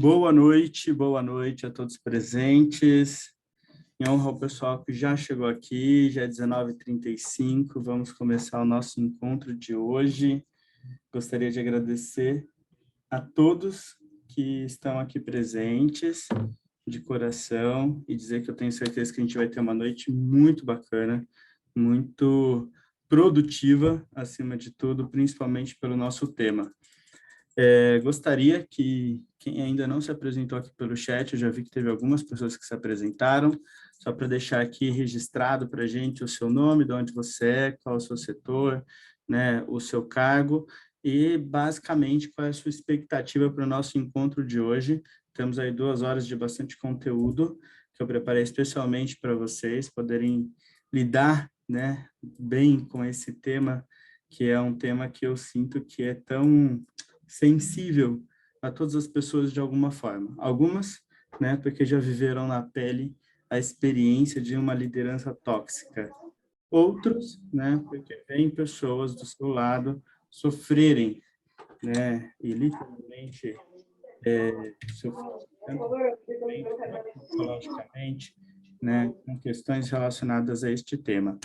Boa noite a todos presentes. Em honra ao pessoal que já chegou aqui, já é 19h35, vamos começar o nosso encontro de hoje. Gostaria de agradecer a todos que estão aqui presentes, de coração, e dizer que eu tenho certeza que a gente vai ter uma noite muito bacana, muito produtiva, acima de tudo, principalmente pelo nosso tema. Gostaria que quem ainda não se apresentou aqui pelo chat, eu já vi que teve algumas pessoas que se apresentaram, só para deixar aqui registrado para a gente o seu nome, de onde você é, qual é o seu setor, né, o seu cargo e, basicamente, qual é a sua expectativa para o nosso encontro de hoje. Temos aí 2 horas de bastante conteúdo que eu preparei especialmente para vocês poderem lidar, né, bem com esse tema, que é um tema que eu sinto que é tão sensível a todas as pessoas de alguma forma. Algumas, né, porque já viveram na pele a experiência de uma liderança tóxica. Outros, né, porque vêm pessoas do seu lado sofrerem, né, e literalmente sofrerem tanto psicologicamente, né, com questões relacionadas a este tema.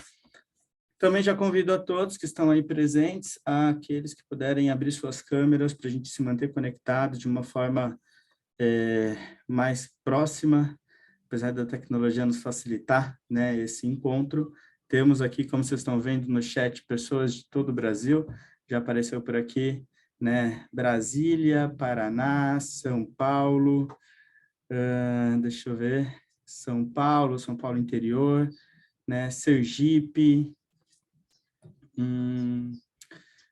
Também já convido a todos que estão aí presentes, aqueles que puderem abrir suas câmeras para a gente se manter conectado de uma forma mais próxima, apesar da tecnologia nos facilitar, né, esse encontro. Temos aqui, como vocês estão vendo no chat, pessoas de todo o Brasil, já apareceu por aqui, né, Brasília, Paraná, São Paulo, deixa eu ver, São Paulo interior, né, Sergipe,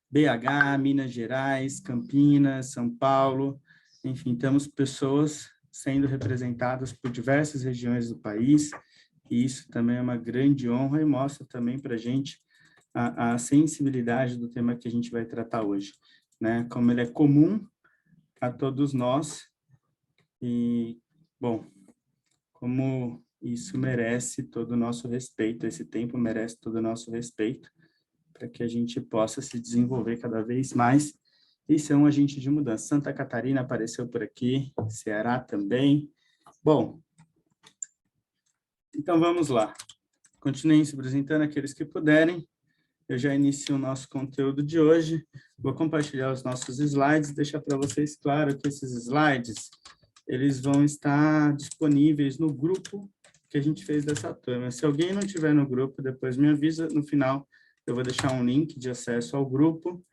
BH, Minas Gerais, Campinas, São Paulo, enfim, temos pessoas sendo representadas por diversas regiões do país, e isso também é uma grande honra e mostra também para a gente a sensibilidade do tema que a gente vai tratar hoje, né? Como ele é comum a todos nós, e, bom, como isso merece todo o nosso respeito, esse tempo merece todo o nosso respeito, para que a gente possa se desenvolver cada vez mais e ser um agente de mudança. Santa Catarina apareceu por aqui, Ceará também. Bom, então vamos lá. Continuem se apresentando aqueles que puderem. Eu já inicio o nosso conteúdo de hoje. Vou compartilhar os nossos slides, deixar para vocês claro que esses slides, eles vão estar disponíveis no grupo que a gente fez dessa turma. Se alguém não estiver no grupo, depois me avisa. No final, eu vou deixar um link de acesso ao grupo,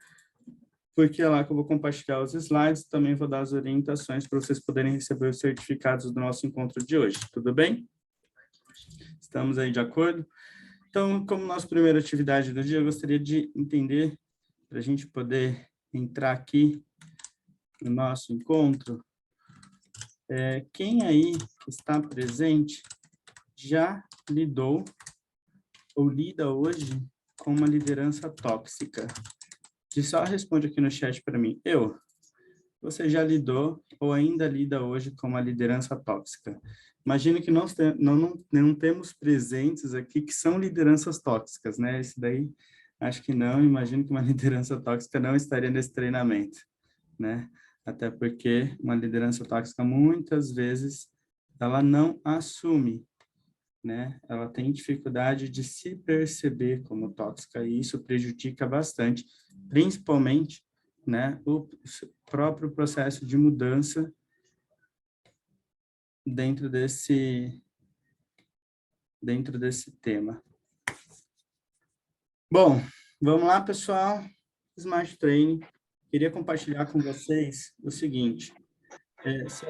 porque é lá que eu vou compartilhar os slides, também vou dar as orientações para vocês poderem receber os certificados do nosso encontro de hoje. Tudo bem? Estamos aí de acordo? Então, como nossa primeira atividade do dia, eu gostaria de entender, para a gente poder entrar aqui no nosso encontro, quem aí está presente já lidou ou lida hoje com uma liderança tóxica? Só responde aqui no chat para mim. Você já lidou ou ainda lida hoje com uma liderança tóxica? Imagino que nós não temos presentes aqui que são lideranças tóxicas, né? Esse daí, acho que não. Imagino que uma liderança tóxica não estaria nesse treinamento, né? Até porque uma liderança tóxica, muitas vezes, ela não assume, né? Ela tem dificuldade de se perceber como tóxica e isso prejudica bastante, principalmente, né, o próprio processo de mudança dentro desse tema. Bom, vamos lá, pessoal. Smart Training. Queria compartilhar com vocês o seguinte. Se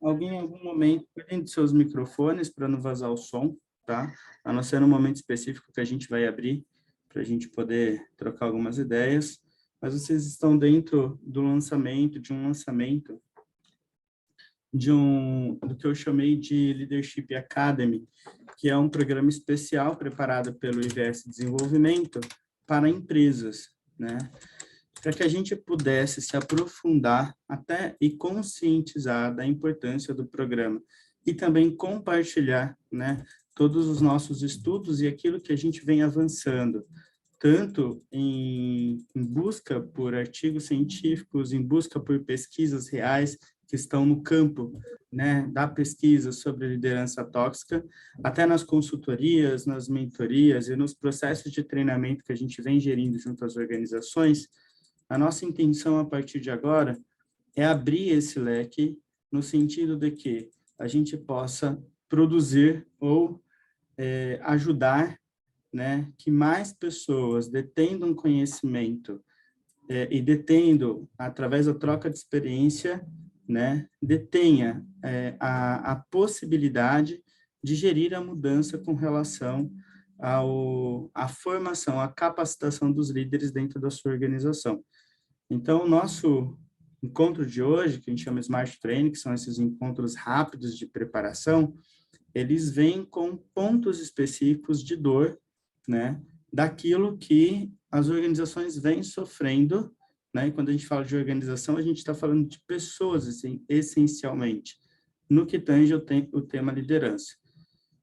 alguém em algum momento, cuidem dos seus microfones para não vazar o som, tá? A não ser no momento específico que a gente vai abrir, para a gente poder trocar algumas ideias. Mas vocês estão dentro do lançamento, do que eu chamei de Leadership Academy, que é um programa especial preparado pelo IVS Desenvolvimento para empresas, né? Para que a gente pudesse se aprofundar até e conscientizar da importância do programa e também compartilhar, né, todos os nossos estudos e aquilo que a gente vem avançando, tanto em busca por artigos científicos, em busca por pesquisas reais que estão no campo, né, da pesquisa sobre liderança tóxica, até nas consultorias, nas mentorias e nos processos de treinamento que a gente vem gerindo junto às organizações. A nossa intenção a partir de agora é abrir esse leque no sentido de que a gente possa produzir ou ajudar, né, que mais pessoas detendam conhecimento e detendo, através da troca de experiência, né, detenha a possibilidade de gerir a mudança com relação à formação, à capacitação dos líderes dentro da sua organização. Então, o nosso encontro de hoje, que a gente chama Smart Training, que são esses encontros rápidos de preparação, eles vêm com pontos específicos de dor, né, daquilo que as organizações vêm sofrendo, né, e quando a gente fala de organização, a gente está falando de pessoas, assim, essencialmente, no que tange o tema liderança.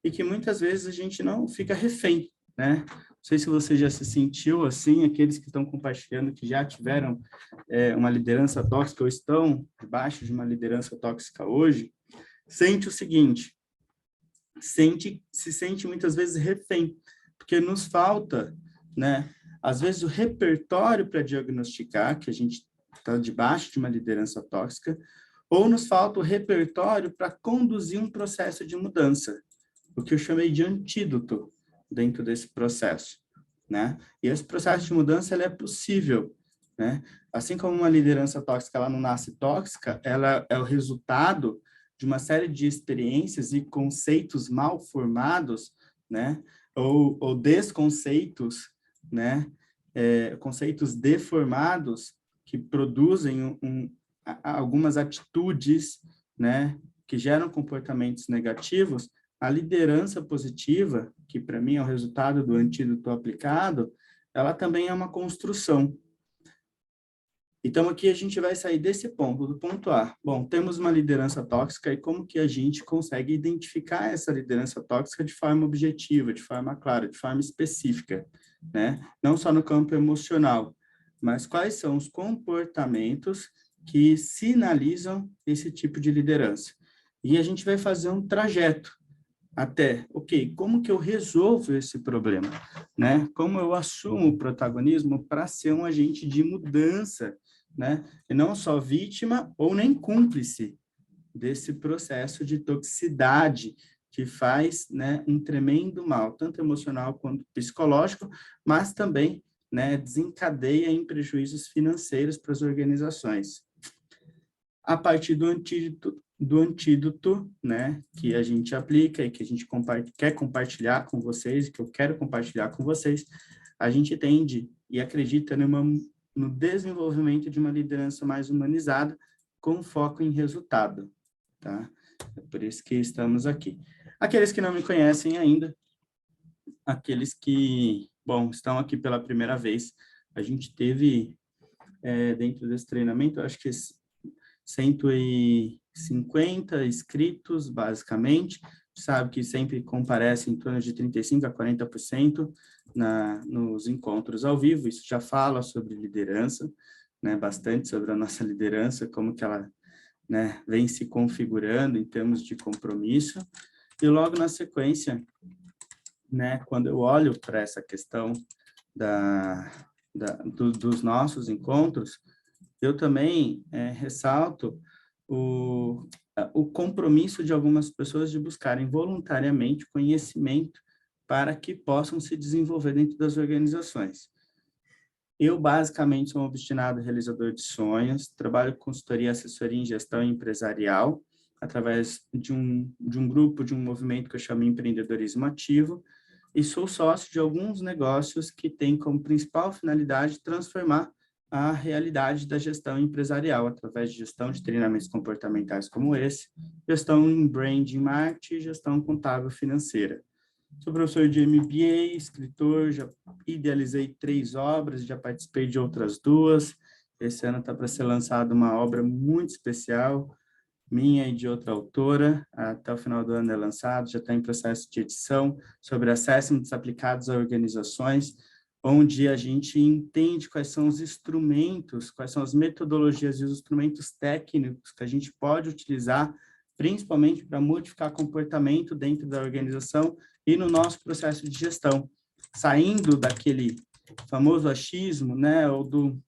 E que muitas vezes a gente não fica refém, né? Não sei se você já se sentiu assim, aqueles que estão compartilhando, que já tiveram uma liderança tóxica ou estão debaixo de uma liderança tóxica hoje, sente o seguinte, se sente muitas vezes refém, porque nos falta, né, às vezes o repertório para diagnosticar que a gente está debaixo de uma liderança tóxica, ou nos falta o repertório para conduzir um processo de mudança, o que eu chamei de antídoto dentro desse processo, né? E esse processo de mudança, ele é possível, né? Assim como uma liderança tóxica, ela não nasce tóxica, ela é o resultado de uma série de experiências e conceitos mal formados, né? Ou desconceitos, né? Conceitos deformados que produzem algumas atitudes, né? Que geram comportamentos negativos. A liderança positiva, que para mim é o resultado do antídoto aplicado, ela também é uma construção. Então, aqui a gente vai sair desse ponto, do ponto A. Bom, temos uma liderança tóxica e como que a gente consegue identificar essa liderança tóxica de forma objetiva, de forma clara, de forma específica, né? Não só no campo emocional, mas quais são os comportamentos que sinalizam esse tipo de liderança. E a gente vai fazer um trajeto até, ok, como que eu resolvo esse problema, né? Como eu assumo o protagonismo para ser um agente de mudança, né? E não só vítima ou nem cúmplice desse processo de toxicidade que faz, né, um tremendo mal, tanto emocional quanto psicológico, mas também, né, desencadeia em prejuízos financeiros para as organizações. A partir do antídoto, né, que a gente aplica e que a gente quer compartilhar com vocês, que eu quero compartilhar com vocês, a gente tende e acredita no desenvolvimento de uma liderança mais humanizada, com foco em resultado, tá? É por isso que estamos aqui. Aqueles que não me conhecem ainda, aqueles que, bom, estão aqui pela primeira vez, a gente teve, dentro desse treinamento, acho que 150 inscritos, basicamente. Sabe que sempre comparece em torno de 35% a 40% nos encontros ao vivo. Isso já fala sobre liderança, né? Bastante sobre a nossa liderança, como que ela, né, vem se configurando em termos de compromisso. E logo na sequência, né, quando eu olho para essa questão dos nossos encontros, eu também ressalto o compromisso de algumas pessoas de buscarem voluntariamente conhecimento para que possam se desenvolver dentro das organizações. Eu, basicamente, sou um obstinado realizador de sonhos, trabalho com consultoria e assessoria em gestão empresarial, através de um grupo, de um movimento que eu chamo Empreendedorismo Ativo, e sou sócio de alguns negócios que têm como principal finalidade transformar a realidade da gestão empresarial, através de gestão de treinamentos comportamentais como esse, gestão em branding, marketing e gestão contábil financeira. Sou professor de MBA, escritor, já idealizei 3 obras, já participei de outras 2. Esse ano está para ser lançada uma obra muito especial, minha e de outra autora. Até o final do ano é lançado, já está em processo de edição, sobre assessments aplicados a organizações, onde a gente entende quais são os instrumentos, quais são as metodologias e os instrumentos técnicos que a gente pode utilizar, principalmente para modificar comportamento dentro da organização e no nosso processo de gestão, saindo daquele famoso achismo, né, ou do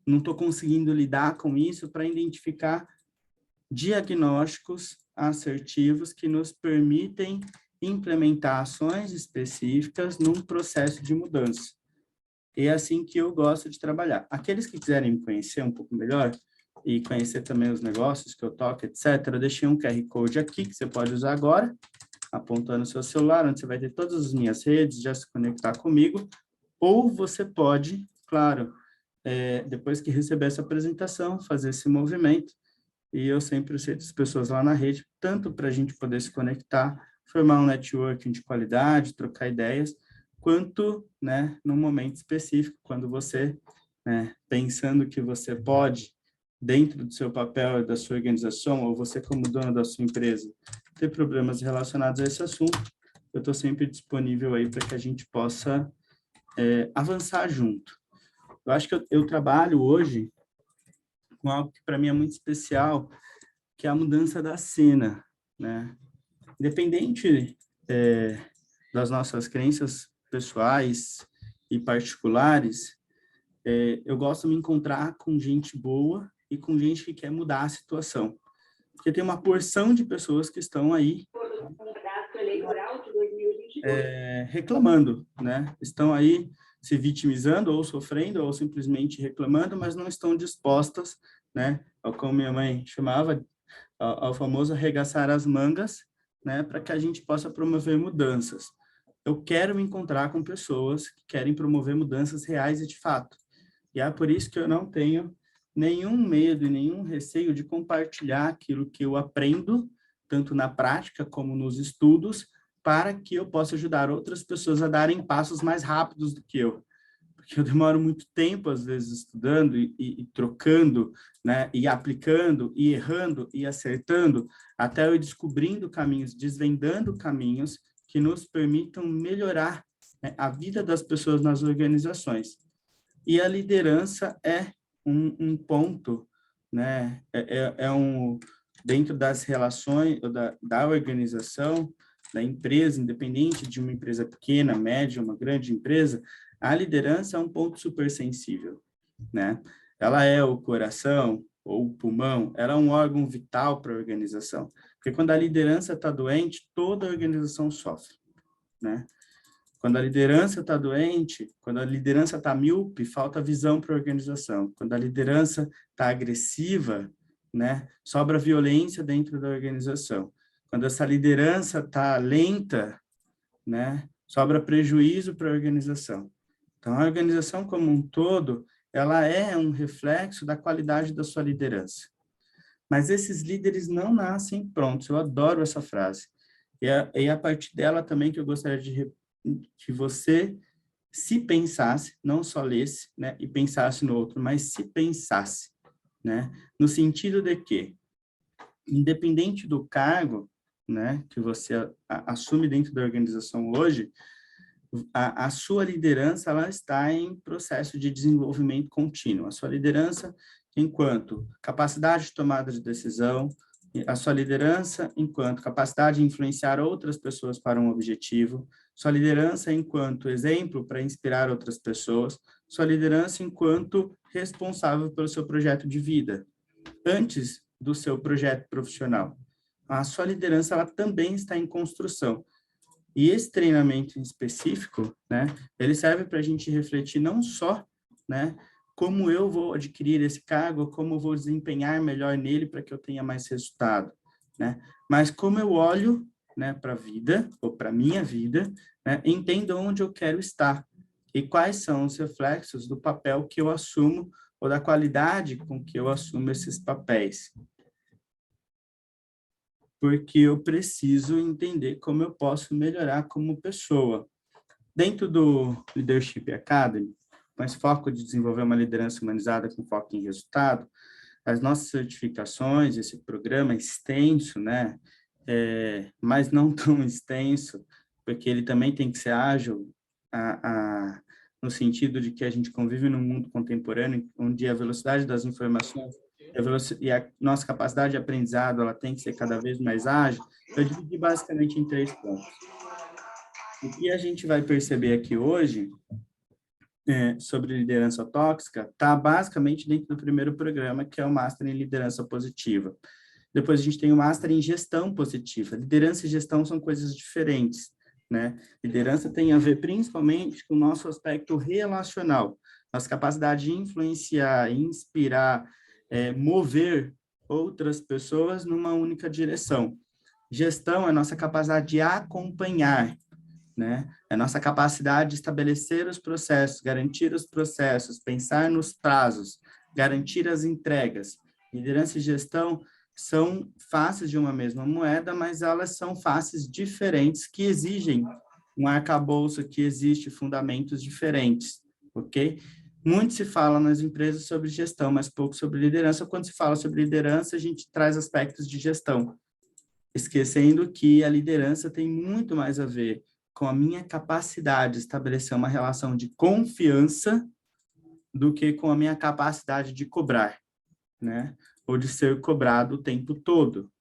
não estou conseguindo lidar com isso, para identificar diagnósticos assertivos que nos permitem implementar ações específicas num processo de mudança. E é assim que eu gosto de trabalhar. Aqueles que quiserem me conhecer um pouco melhor e conhecer também os negócios que eu toco, etc., eu deixei um QR Code aqui que você pode usar agora, apontando no seu celular, onde você vai ter todas as minhas redes, já se conectar comigo, ou você pode, claro, depois que receber essa apresentação, fazer esse movimento, e eu sempre aceito as pessoas lá na rede, tanto para a gente poder se conectar, formar um networking de qualidade, trocar ideias, quanto, né, num momento específico, quando você, né, pensando que você pode, dentro do seu papel e da sua organização, ou você como dono da sua empresa, ter problemas relacionados a esse assunto, eu estou sempre disponível aí para que a gente possa avançar junto. Eu acho que eu trabalho hoje com algo que para mim é muito especial, que é a mudança da cena, né? Independente das nossas crenças pessoais e particulares, eu gosto de me encontrar com gente boa e com gente que quer mudar a situação. Porque tem uma porção de pessoas que estão aí reclamando, né? Estão aí se vitimizando ou sofrendo ou simplesmente reclamando, mas não estão dispostas, né? Como minha mãe chamava, ao famoso arregaçar as mangas, né? Para que a gente possa promover mudanças. Eu quero me encontrar com pessoas que querem promover mudanças reais e de fato. E é por isso que eu não tenho nenhum medo e nenhum receio de compartilhar aquilo que eu aprendo, tanto na prática como nos estudos, para que eu possa ajudar outras pessoas a darem passos mais rápidos do que eu. Porque eu demoro muito tempo, às vezes, estudando e trocando, né? E aplicando, e errando, e acertando, até eu ir descobrindo caminhos, desvendando caminhos que nos permitam melhorar, né, a vida das pessoas nas organizações. E a liderança é um ponto, né? Dentro das relações da organização, da empresa, independente de uma empresa pequena, média, uma grande empresa, a liderança é um ponto super sensível, né? Ela é o coração ou o pulmão, ela é um órgão vital para a organização, porque quando a liderança está doente, toda a organização sofre, né? Quando a liderança está doente, quando a liderança está míope, falta visão para a organização. Quando a liderança está agressiva, né, sobra violência dentro da organização. Quando essa liderança está lenta, né, sobra prejuízo para a organização. Então, a organização como um todo, ela é um reflexo da qualidade da sua liderança. Mas esses líderes não nascem prontos. Eu adoro essa frase. E a partir dela também que eu gostaria que você se pensasse, não só lesse, né, e pensasse no outro, mas se pensasse, né, no sentido de que, independente do cargo, né, que você assume dentro da organização hoje, a sua liderança ela está em processo de desenvolvimento contínuo. A sua liderança enquanto capacidade de tomada de decisão, a sua liderança enquanto capacidade de influenciar outras pessoas para um objetivo, sua liderança enquanto exemplo para inspirar outras pessoas, sua liderança enquanto responsável pelo seu projeto de vida, antes do seu projeto profissional. a sua liderança ela também está em construção. E esse treinamento em específico, né, ele serve para a gente refletir não só, né, como eu vou adquirir esse cargo, como eu vou desempenhar melhor nele para que eu tenha mais resultado, né, mas como eu olho, né, para a vida, ou para a minha vida, né, entendo onde eu quero estar e quais são os reflexos do papel que eu assumo ou da qualidade com que eu assumo esses papéis. Porque eu preciso entender como eu posso melhorar como pessoa. Dentro do Leadership Academy, com esse foco de desenvolver uma liderança humanizada com foco em resultado, as nossas certificações, esse programa é extenso, né? Mas não tão extenso, porque ele também tem que ser ágil, no sentido de que a gente convive num mundo contemporâneo, onde a velocidade das informações e a nossa capacidade de aprendizado ela tem que ser cada vez mais ágil. Eu dividi basicamente em 3 pontos. O que a gente vai perceber aqui hoje sobre liderança tóxica está basicamente dentro do primeiro programa, que é o Master em Liderança Positiva. Depois a gente tem o Master em Gestão Positiva. Liderança e gestão são coisas diferentes, né? Liderança tem a ver principalmente com o nosso aspecto relacional, nossa capacidade de influenciar, inspirar, mover outras pessoas numa única direção. Gestão é a nossa capacidade de acompanhar, né? É a nossa capacidade de estabelecer os processos, garantir os processos, pensar nos prazos, garantir as entregas. Liderança e gestão são faces de uma mesma moeda, mas elas são faces diferentes que exigem um arcabouço, que existe fundamentos diferentes, ok? Muito se fala nas empresas sobre gestão, mas pouco sobre liderança. Quando se fala sobre liderança, a gente traz aspectos de gestão, esquecendo que a liderança tem muito mais a ver com a minha capacidade de estabelecer uma relação de confiança do que com a minha capacidade de cobrar, né? Ou de ser cobrado o tempo todo.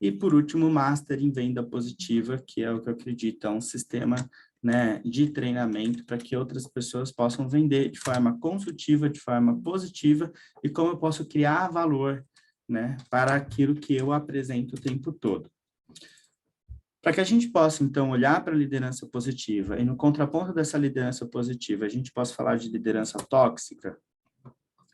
E, por último, Master em Venda Positiva, que é o que eu acredito, é um sistema, né, de treinamento para que outras pessoas possam vender de forma consultiva, de forma positiva, e como eu posso criar valor, né, para aquilo que eu apresento o tempo todo. Para que a gente possa, então, olhar para a liderança positiva e no contraponto dessa liderança positiva, a gente possa falar de liderança tóxica,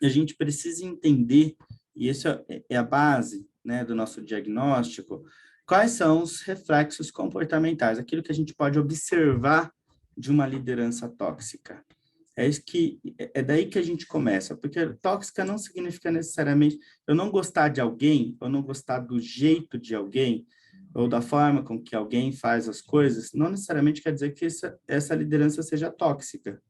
a gente precisa entender, e isso é a base, né, do nosso diagnóstico, quais são os reflexos comportamentais, aquilo que a gente pode observar de uma liderança tóxica. É daí que a gente começa, porque tóxica não significa necessariamente eu não gostar de alguém, ou não gostar do jeito de alguém, ou da forma com que alguém faz as coisas, não necessariamente quer dizer que essa liderança seja tóxica,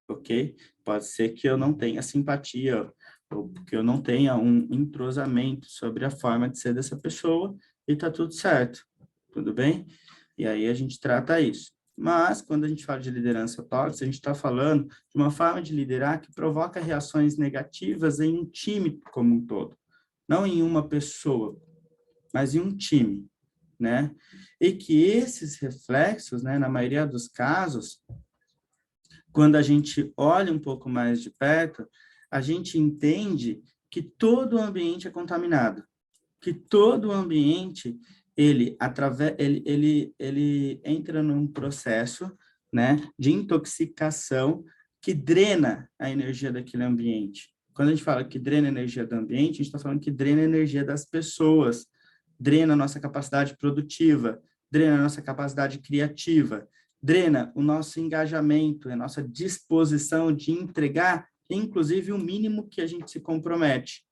ok? Pode ser que eu não tenha simpatia, ou que eu não tenha um entrosamento sobre a forma de ser dessa pessoa, e tá tudo certo, tudo bem? E aí a gente trata isso. Mas, quando a gente fala de liderança tóxica, a gente está falando de uma forma de liderar que provoca reações negativas em um time como um todo. Não em uma pessoa, mas em um time, né? E que esses reflexos, né, na maioria dos casos, quando a gente olha um pouco mais de perto, a gente entende que todo o ambiente é contaminado, que todo o ambiente ele entra num processo, né, de intoxicação que drena a energia daquele ambiente. Quando a gente fala que drena a energia do ambiente, a gente está falando que drena a energia das pessoas, drena a nossa capacidade produtiva, drena a nossa capacidade criativa, drena o nosso engajamento, a nossa disposição de entregar, inclusive, o mínimo que a gente se compromete.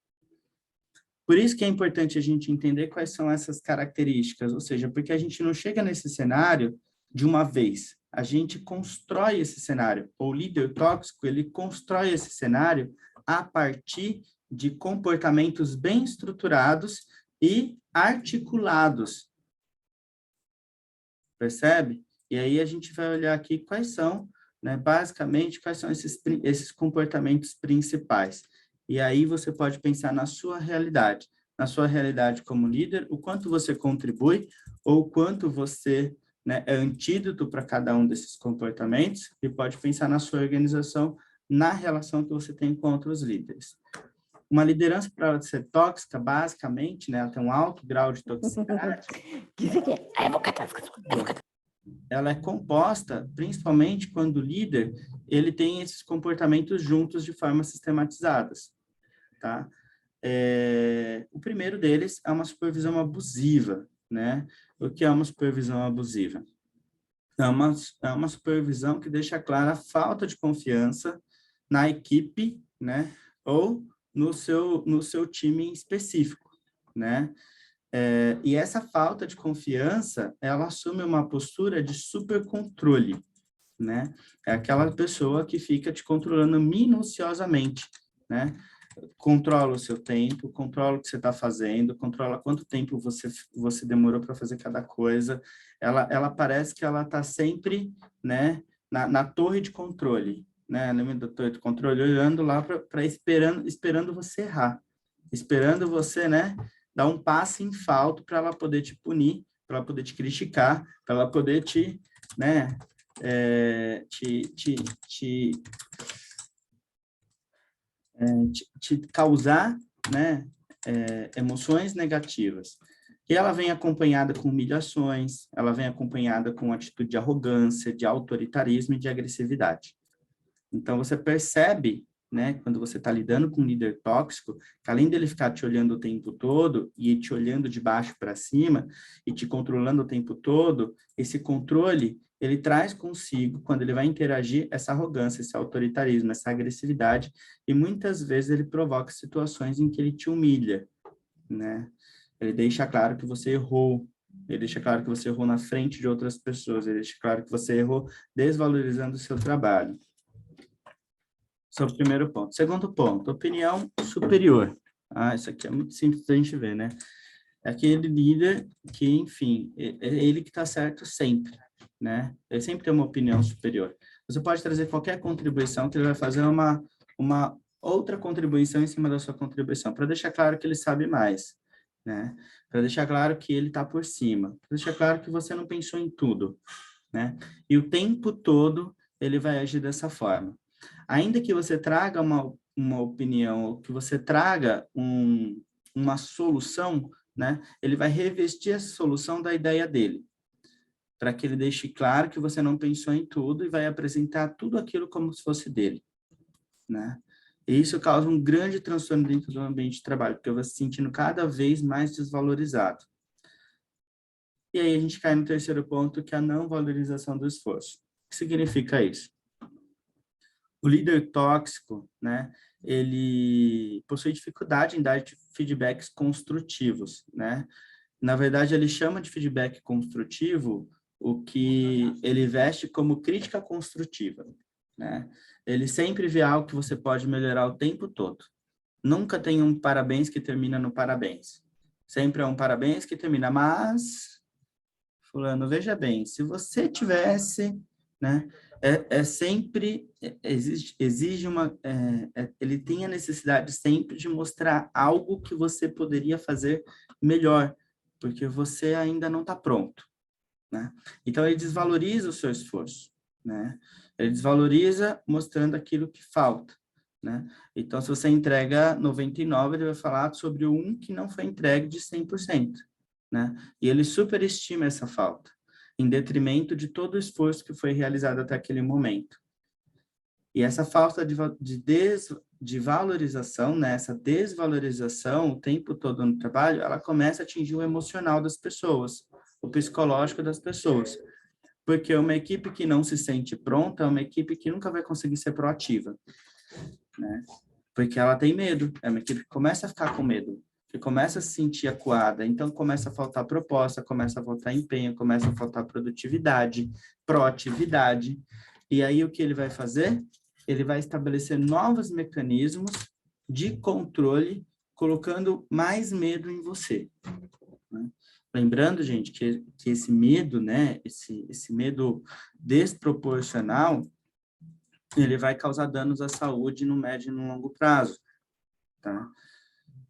Por isso que é importante a gente entender quais são essas características, ou seja, porque a gente não chega nesse cenário de uma vez, a gente constrói esse cenário. O líder tóxico, ele constrói esse cenário a partir de comportamentos bem estruturados e articulados. Percebe? E aí a gente vai olhar aqui quais são, né, basicamente, quais são esses comportamentos principais. E aí você pode pensar na sua realidade como líder, o quanto você contribui ou o quanto você, né, é antídoto para cada um desses comportamentos, e pode pensar na sua organização, na relação que você tem com outros líderes. Uma liderança, para ela ser tóxica, basicamente, né, ela tem um alto grau de toxicidade. Ela é composta, principalmente quando o líder ele tem esses comportamentos juntos de forma sistematizadas, tá? O primeiro deles é uma supervisão abusiva, né? O que é uma supervisão abusiva? É uma supervisão que deixa clara a falta de confiança na equipe, né? Ou no seu time em específico, né? E essa falta de confiança, ela assume uma postura de supercontrole, né? É aquela pessoa que fica te controlando minuciosamente, né? Controla o seu tempo, controla o que você está fazendo, controla quanto tempo você demorou para fazer cada coisa. Ela parece que ela está sempre, né, na torre de controle, né? Lembra da torre de controle? Olhando lá esperando você errar, esperando você, né, dar um passo em falso para ela poder te punir, para ela poder te criticar, para ela poder te, né, te causar, né, emoções negativas. E ela vem acompanhada com humilhações, ela vem acompanhada com atitude de arrogância, de autoritarismo e de agressividade. Então, você percebe, né, quando você está lidando com um líder tóxico, que além dele ficar te olhando o tempo todo e te olhando de baixo para cima e te controlando o tempo todo, esse controle, ele traz consigo, quando ele vai interagir, essa arrogância, esse autoritarismo, essa agressividade, e muitas vezes ele provoca situações em que ele te humilha, né? Ele deixa claro que você errou, ele deixa claro que você errou na frente de outras pessoas, ele deixa claro que você errou desvalorizando o seu trabalho. Esse é o primeiro ponto. Segundo ponto, opinião superior. Isso aqui é muito simples da gente ver, né? É aquele líder que, enfim, é ele que está certo sempre, né? Ele sempre tem uma opinião superior. Você pode trazer qualquer contribuição que ele vai fazer uma outra contribuição em cima da sua contribuição, para deixar claro que ele sabe mais, né? Para deixar claro que ele está por cima, para deixar claro que você não pensou em tudo, né? E o tempo todo ele vai agir dessa forma. Ainda que você traga uma opinião, ou que você traga uma solução, né? Ele vai revestir essa solução da ideia dele, para que ele deixe claro que você não pensou em tudo e vai apresentar tudo aquilo como se fosse dele, né? E isso causa um grande transtorno dentro do ambiente de trabalho, porque eu vou se sentindo cada vez mais desvalorizado. E aí a gente cai no terceiro ponto, que é a não valorização do esforço. O que significa isso? O líder tóxico, né, ele possui dificuldade em dar feedbacks construtivos, né? Na verdade, ele chama de feedback construtivo o que ele veste como crítica construtiva, né? Ele sempre vê algo que você pode melhorar o tempo todo. Nunca tem um parabéns que termina no parabéns. Sempre é um parabéns que termina, mas, fulano, veja bem, se você tivesse, né? Sempre, exige uma, ele tem a necessidade sempre de mostrar algo que você poderia fazer melhor, porque você ainda não está pronto, né? Então, ele desvaloriza o seu esforço, né? Ele desvaloriza mostrando aquilo que falta, né? Então, se você entrega 99, ele vai falar sobre o 1 que não foi entregue de 100%, né? E ele superestima essa falta, em detrimento de todo o esforço que foi realizado até aquele momento. E essa falta de valorização, né, essa desvalorização o tempo todo no trabalho, ela começa a atingir o emocional das pessoas, o psicológico das pessoas. Porque uma equipe que não se sente pronta é uma equipe que nunca vai conseguir ser proativa, né? Porque ela tem medo, é uma equipe que começa a ficar com medo, que começa a se sentir acuada, então começa a faltar proposta, começa a faltar empenho, começa a faltar produtividade, proatividade, e aí o que ele vai fazer? Ele vai estabelecer novos mecanismos de controle, colocando mais medo em você, né? Lembrando, gente, que esse medo, né, esse medo desproporcional, ele vai causar danos à saúde no médio e no longo prazo, tá?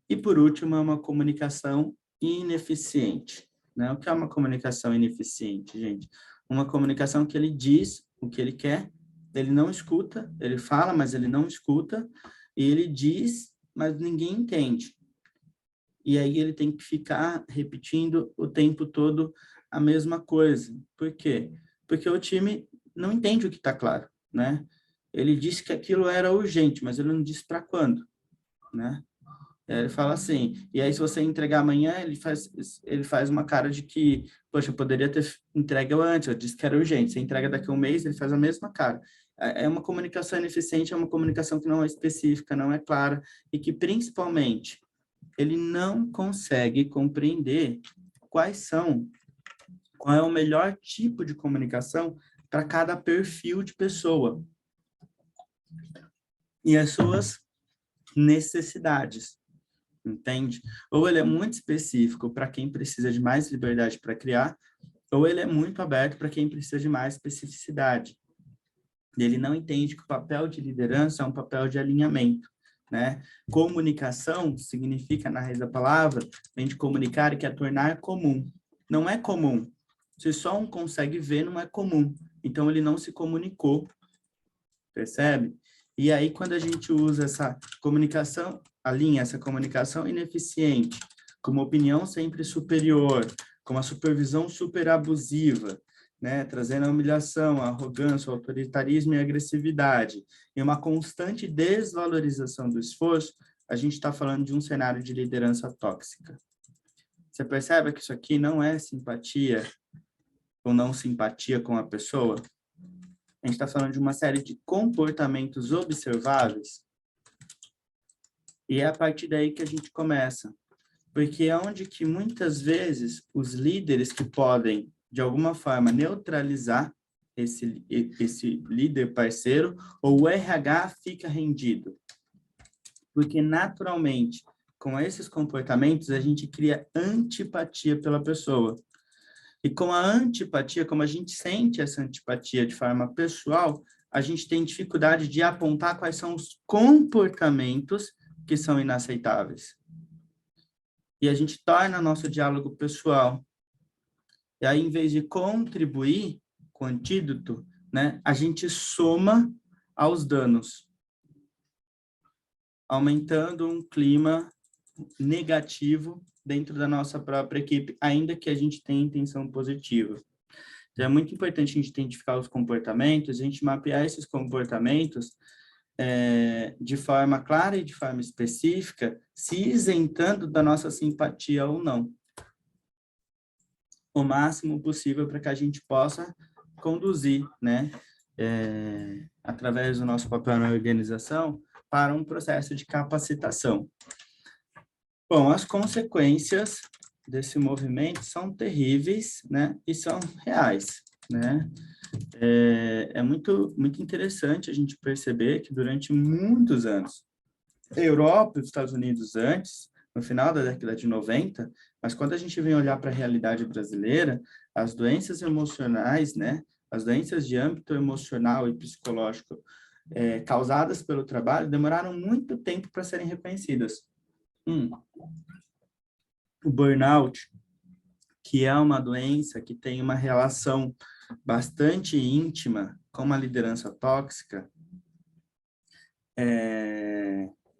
E, por último, é uma comunicação ineficiente, né? O que é uma comunicação ineficiente, gente? Uma comunicação que ele diz o que ele quer, ele não escuta, ele fala, mas ele não escuta, e ele diz mas ninguém entende. E aí ele tem que ficar repetindo o tempo todo a mesma coisa. Por quê? Porque o time não entende o que está claro, né? Ele disse que aquilo era urgente, mas ele não disse para quando, né? Ele fala assim, e aí se você entregar amanhã, ele faz uma cara de que, poxa, eu poderia ter entregue antes, eu disse que era urgente, você entrega daqui a um mês, ele faz a mesma cara. É uma comunicação ineficiente, é uma comunicação que não é específica, não é clara, e que principalmente ele não consegue compreender qual é o melhor tipo de comunicação para cada perfil de pessoa e as suas necessidades, entende? Ou ele é muito específico para quem precisa de mais liberdade para criar, ou ele é muito aberto para quem precisa de mais especificidade. Ele não entende que o papel de liderança é um papel de alinhamento, né? Comunicação significa, na raiz da palavra, vem de comunicar e que é tornar comum. Não é comum. Se só um consegue ver, não é comum. Então, ele não se comunicou, percebe? E aí, quando a gente usa essa comunicação, alinha essa comunicação ineficiente, com uma opinião sempre superior, com uma supervisão super abusiva, né, trazendo a humilhação, a arrogância, o autoritarismo e a agressividade, e uma constante desvalorização do esforço, a gente está falando de um cenário de liderança tóxica. Você percebe que isso aqui não é simpatia ou não simpatia com a pessoa? A gente está falando de uma série de comportamentos observáveis, e é a partir daí que a gente começa. Porque é onde que muitas vezes os líderes que podem, de alguma forma, neutralizar esse líder parceiro, ou o RH fica rendido. Porque, naturalmente, com esses comportamentos, a gente cria antipatia pela pessoa. E com a antipatia, como a gente sente essa antipatia de forma pessoal, a gente tem dificuldade de apontar quais são os comportamentos que são inaceitáveis. E a gente torna nosso diálogo pessoal. E aí, em vez de contribuir com o antídoto, né, a gente soma aos danos, aumentando um clima negativo dentro da nossa própria equipe, ainda que a gente tenha intenção positiva. Então, é muito importante a gente identificar os comportamentos, a gente mapear esses comportamentos de forma clara e de forma específica, se isentando da nossa simpatia ou não. O máximo possível para que a gente possa conduzir, né, através do nosso papel na organização, para um processo de capacitação. Bom, as consequências desse movimento são terríveis, né, e são reais, né? É muito interessante a gente perceber que durante muitos anos, a Europa e os Estados Unidos antes, no final da década de 90, mas quando a gente vem olhar para a realidade brasileira, as doenças emocionais, né, as doenças de âmbito emocional e psicológico causadas pelo trabalho demoraram muito tempo para serem reconhecidas. O burnout, que é uma doença que tem uma relação bastante íntima com uma liderança tóxica,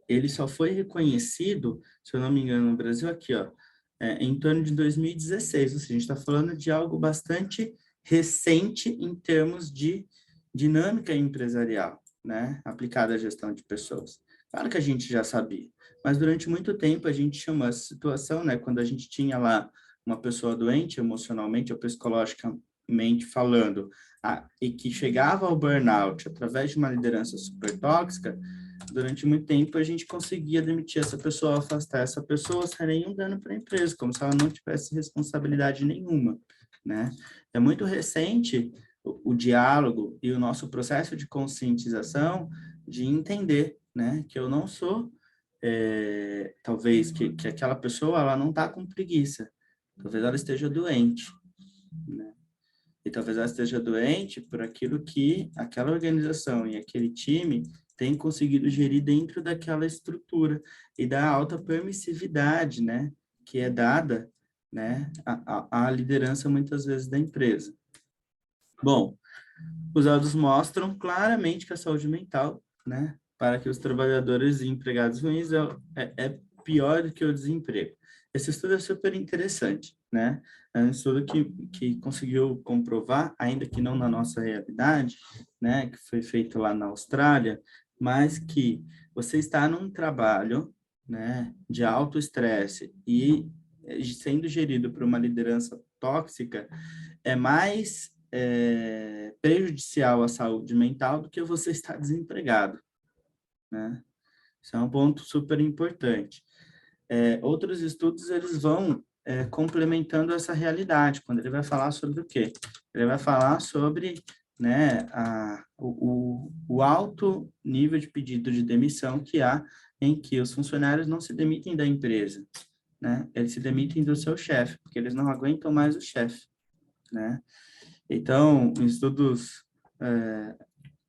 ele só foi reconhecido, se eu não me engano, no Brasil, aqui, ó, em torno de 2016. Ou seja, a gente está falando de algo bastante recente em termos de dinâmica empresarial, né, aplicada à gestão de pessoas. Claro que a gente já sabia, mas durante muito tempo a gente chamou essa situação, né, quando a gente tinha lá uma pessoa doente emocionalmente ou psicologicamente falando, e que chegava ao burnout através de uma liderança super tóxica, durante muito tempo a gente conseguia demitir essa pessoa, afastar essa pessoa sem nenhum dano para a empresa, como se ela não tivesse responsabilidade nenhuma, né? É muito recente o diálogo e o nosso processo de conscientização de entender, né, que eu não sou, talvez, que aquela pessoa, ela não está com preguiça, talvez ela esteja doente, né? E talvez ela esteja doente por aquilo que aquela organização e aquele time tem conseguido gerir dentro daquela estrutura e da alta permissividade, né, que é dada, né, à liderança muitas vezes da empresa. Bom, os dados mostram claramente que a saúde mental, né, para que os trabalhadores e empregados ruins é pior do que o desemprego. Esse estudo é super interessante, né? É um estudo que conseguiu comprovar, ainda que não na nossa realidade, né, que foi feito lá na Austrália, mas que você está num trabalho, né, de alto estresse e sendo gerido por uma liderança tóxica, é mais prejudicial à saúde mental do que você estar desempregado, né? Isso é um ponto super importante. Outros estudos, eles vão complementando essa realidade, quando ele vai falar sobre o quê? Ele vai falar sobre, né, o alto nível de pedido de demissão que há em que os funcionários não se demitem da empresa, né? Eles se demitem do seu chefe, porque eles não aguentam mais o chefe, né? Então, estudos,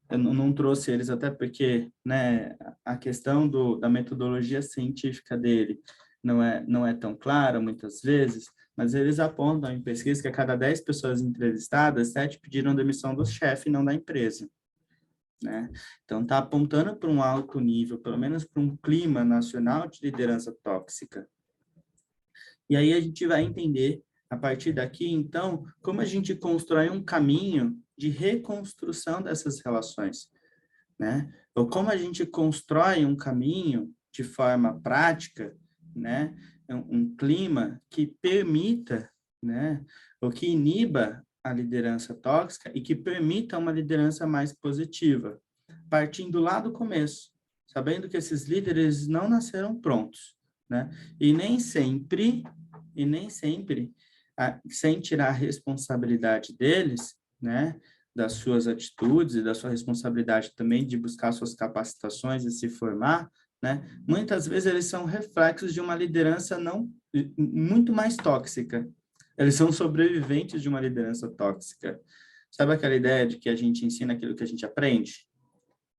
eu não trouxe eles até porque, né, a questão da metodologia científica dele não é tão clara muitas vezes, mas eles apontam em pesquisa que a cada 10 pessoas entrevistadas, 7 pediram demissão do chefe e não da empresa, né? Então, está apontando para um alto nível, pelo menos para um clima nacional de liderança tóxica. E aí a gente vai entender, a partir daqui, então, como a gente constrói um caminho de reconstrução dessas relações, né? Ou como a gente constrói um caminho de forma prática, né? Um clima que permita, né? Ou que iniba a liderança tóxica e que permita uma liderança mais positiva, partindo lá do começo, sabendo que esses líderes não nasceram prontos, né? E nem sempre, sem tirar a responsabilidade deles, né? Das suas atitudes e da sua responsabilidade também de buscar suas capacitações e se formar, né? Muitas vezes eles são reflexos de uma liderança não muito mais tóxica. Eles são sobreviventes de uma liderança tóxica. Sabe aquela ideia de que a gente ensina aquilo que a gente aprende,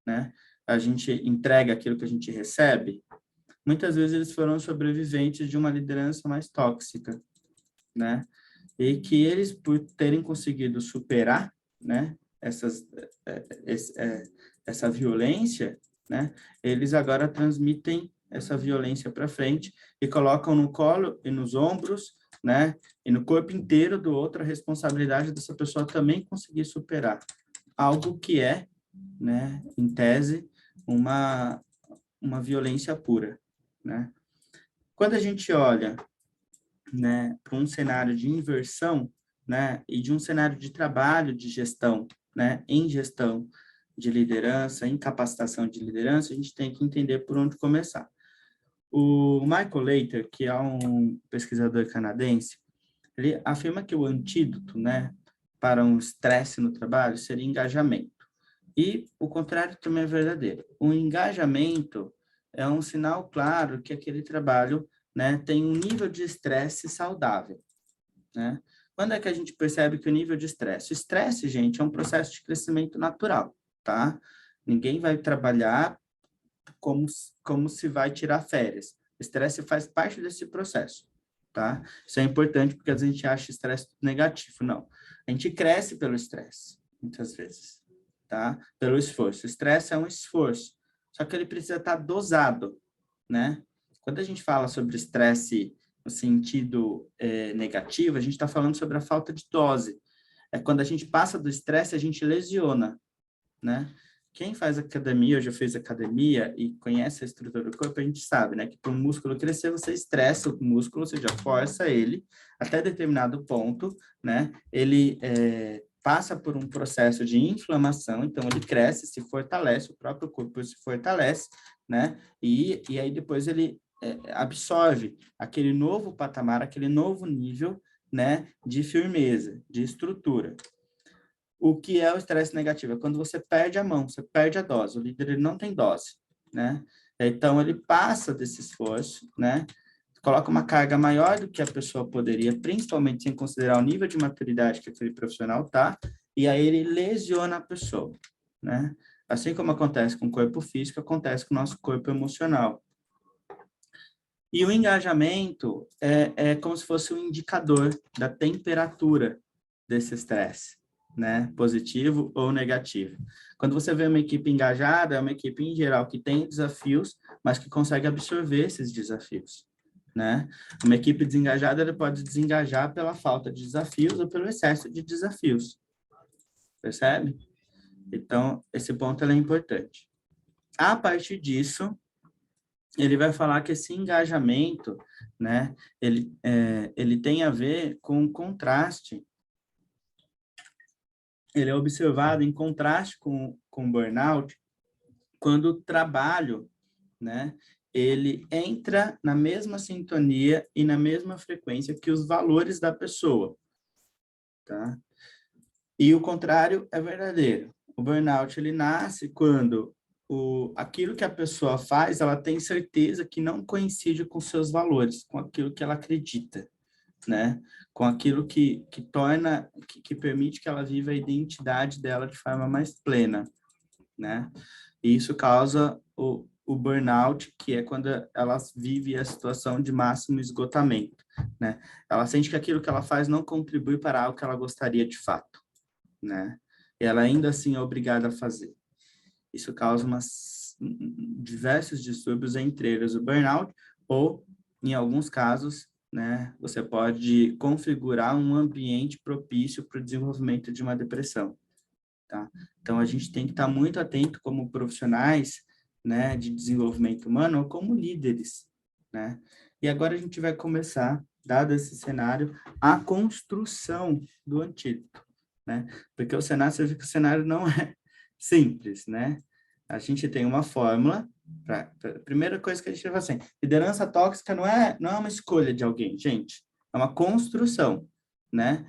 né? A gente entrega aquilo que a gente recebe? Muitas vezes eles foram sobreviventes de uma liderança mais tóxica, né? E que eles, por terem conseguido superar, né, essa violência, né, eles agora transmitem essa violência para frente e colocam no colo e nos ombros, né, e no corpo inteiro do outro a responsabilidade dessa pessoa também conseguir superar algo que é, né, em tese, uma violência pura, né? Quando a gente olha, né, para um cenário de inversão, né, e de um cenário de trabalho de gestão, né, em gestão de liderança, em capacitação de liderança, a gente tem que entender por onde começar. O Michael Later, que é um pesquisador canadense, ele afirma que o antídoto, né, para um estresse no trabalho seria engajamento. E o contrário também é verdadeiro. O engajamento é um sinal claro que aquele trabalho, né, tem um nível de estresse saudável, né? Quando é que a gente percebe que o nível de estresse? O estresse, gente, é um processo de crescimento natural, tá? Ninguém vai trabalhar como se vai tirar férias. O estresse faz parte desse processo, tá? Isso é importante porque a gente acha estresse negativo. Não. A gente cresce pelo estresse, muitas vezes, tá? Pelo esforço. O estresse é um esforço, só que ele precisa estar dosado, né? Quando a gente fala sobre estresse no sentido negativo, a gente está falando sobre a falta de dose. É quando a gente passa do estresse, a gente lesiona, né? Quem faz academia, ou já fez academia e conhece a estrutura do corpo, a gente sabe, né? Que para um músculo crescer, você estressa o músculo, ou seja, força ele até determinado ponto, né? Ele passa por um processo de inflamação, então ele cresce, se fortalece, o próprio corpo se fortalece, né? E aí depois ele absorve aquele novo patamar, aquele novo nível, né? De firmeza, de estrutura. O que é o estresse negativo? É quando você perde a mão, você perde a dose. O líder ele não tem dose, né? Então, ele passa desse esforço, né? Coloca uma carga maior do que a pessoa poderia, principalmente sem considerar o nível de maturidade que aquele profissional tá, e aí ele lesiona a pessoa, né? Assim como acontece com o corpo físico, acontece com o nosso corpo emocional. E o engajamento é como se fosse um indicador da temperatura desse estresse, né? Positivo ou negativo. Quando você vê uma equipe engajada, é uma equipe, em geral, que tem desafios, mas que consegue absorver esses desafios, né? Uma equipe desengajada, ela pode desengajar pela falta de desafios ou pelo excesso de desafios. Percebe? Então, esse ponto é importante. A partir disso, ele vai falar que esse engajamento, né, ele tem a ver com o contraste. Ele é observado em contraste com o burnout, quando o trabalho, né, ele entra na mesma sintonia e na mesma frequência que os valores da pessoa, tá? E o contrário é verdadeiro. O burnout, ele nasce quando aquilo que a pessoa faz, ela tem certeza que não coincide com seus valores, com aquilo que ela acredita, né? Com aquilo que torna, que permite que ela viva a identidade dela de forma mais plena, né? E isso causa o burnout, que é quando ela vive a situação de máximo esgotamento, né? Ela sente que aquilo que ela faz não contribui para algo que ela gostaria de fato, né? E ela ainda assim é obrigada a fazer. Isso causa diversos distúrbios, entre eles o burnout, ou, em alguns casos, né, você pode configurar um ambiente propício para o desenvolvimento de uma depressão, tá? Então, a gente tem que estar muito atento como profissionais, né, de desenvolvimento humano, ou como líderes, né? E agora a gente vai começar, dado esse cenário, a construção do antídoto, né? Porque o cenário, você vê que o cenário não é simples, né? A gente tem uma fórmula, a primeira coisa que a gente vai fazer, liderança tóxica não é uma escolha de alguém, gente, é uma construção, né?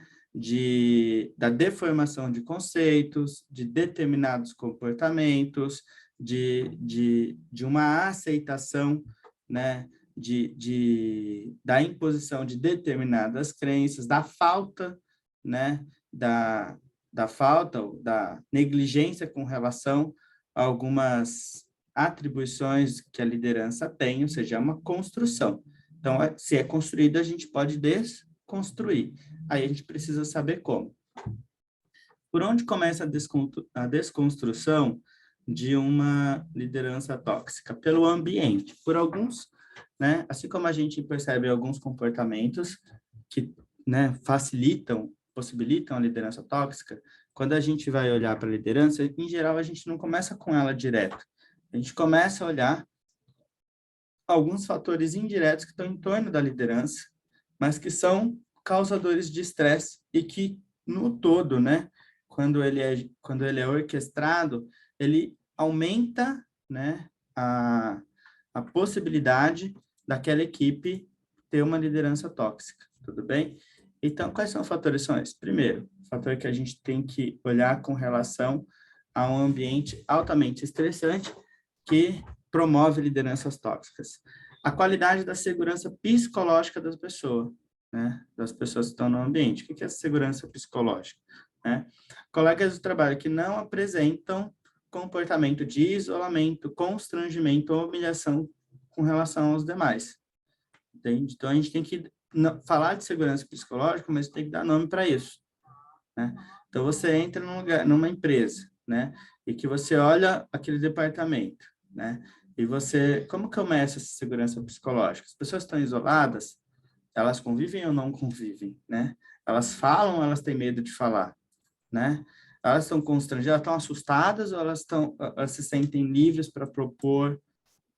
Da deformação de conceitos, de determinados comportamentos, de uma aceitação, né? Da imposição de determinadas crenças, da falta, né? Da falta, da negligência com relação a algumas atribuições que a liderança tem, ou seja, é uma construção. Então, se é construído, a gente pode desconstruir. Aí a gente precisa saber como. Por onde começa a desconstrução de uma liderança tóxica? Pelo ambiente. Por alguns, né, assim como a gente percebe alguns comportamentos que, né, possibilitam a liderança tóxica, quando a gente vai olhar para a liderança, em geral, a gente não começa com ela direto. A gente começa a olhar alguns fatores indiretos que estão em torno da liderança, mas que são causadores de estresse e que, no todo, né, quando ele é orquestrado, ele aumenta, né, a possibilidade daquela equipe ter uma liderança tóxica, tudo bem? Então, quais são os fatores? São esses. Primeiro, o fator que a gente tem que olhar com relação a um ambiente altamente estressante que promove lideranças tóxicas. A qualidade da segurança psicológica das pessoas, né? Das pessoas que estão no ambiente. O que é essa segurança psicológica? Né? Colegas do trabalho que não apresentam comportamento de isolamento, constrangimento ou humilhação com relação aos demais. Entende? Então, a gente tem que falar de segurança psicológica, mas tem que dar nome para isso, né? Então, você entra numa empresa, né? E que você olha aquele departamento, né? E como começa essa segurança psicológica? As pessoas estão isoladas, elas convivem ou não convivem, né? Elas falam, elas têm medo de falar, né? Elas estão constrangidas, elas estão assustadas ou elas se sentem livres para propor,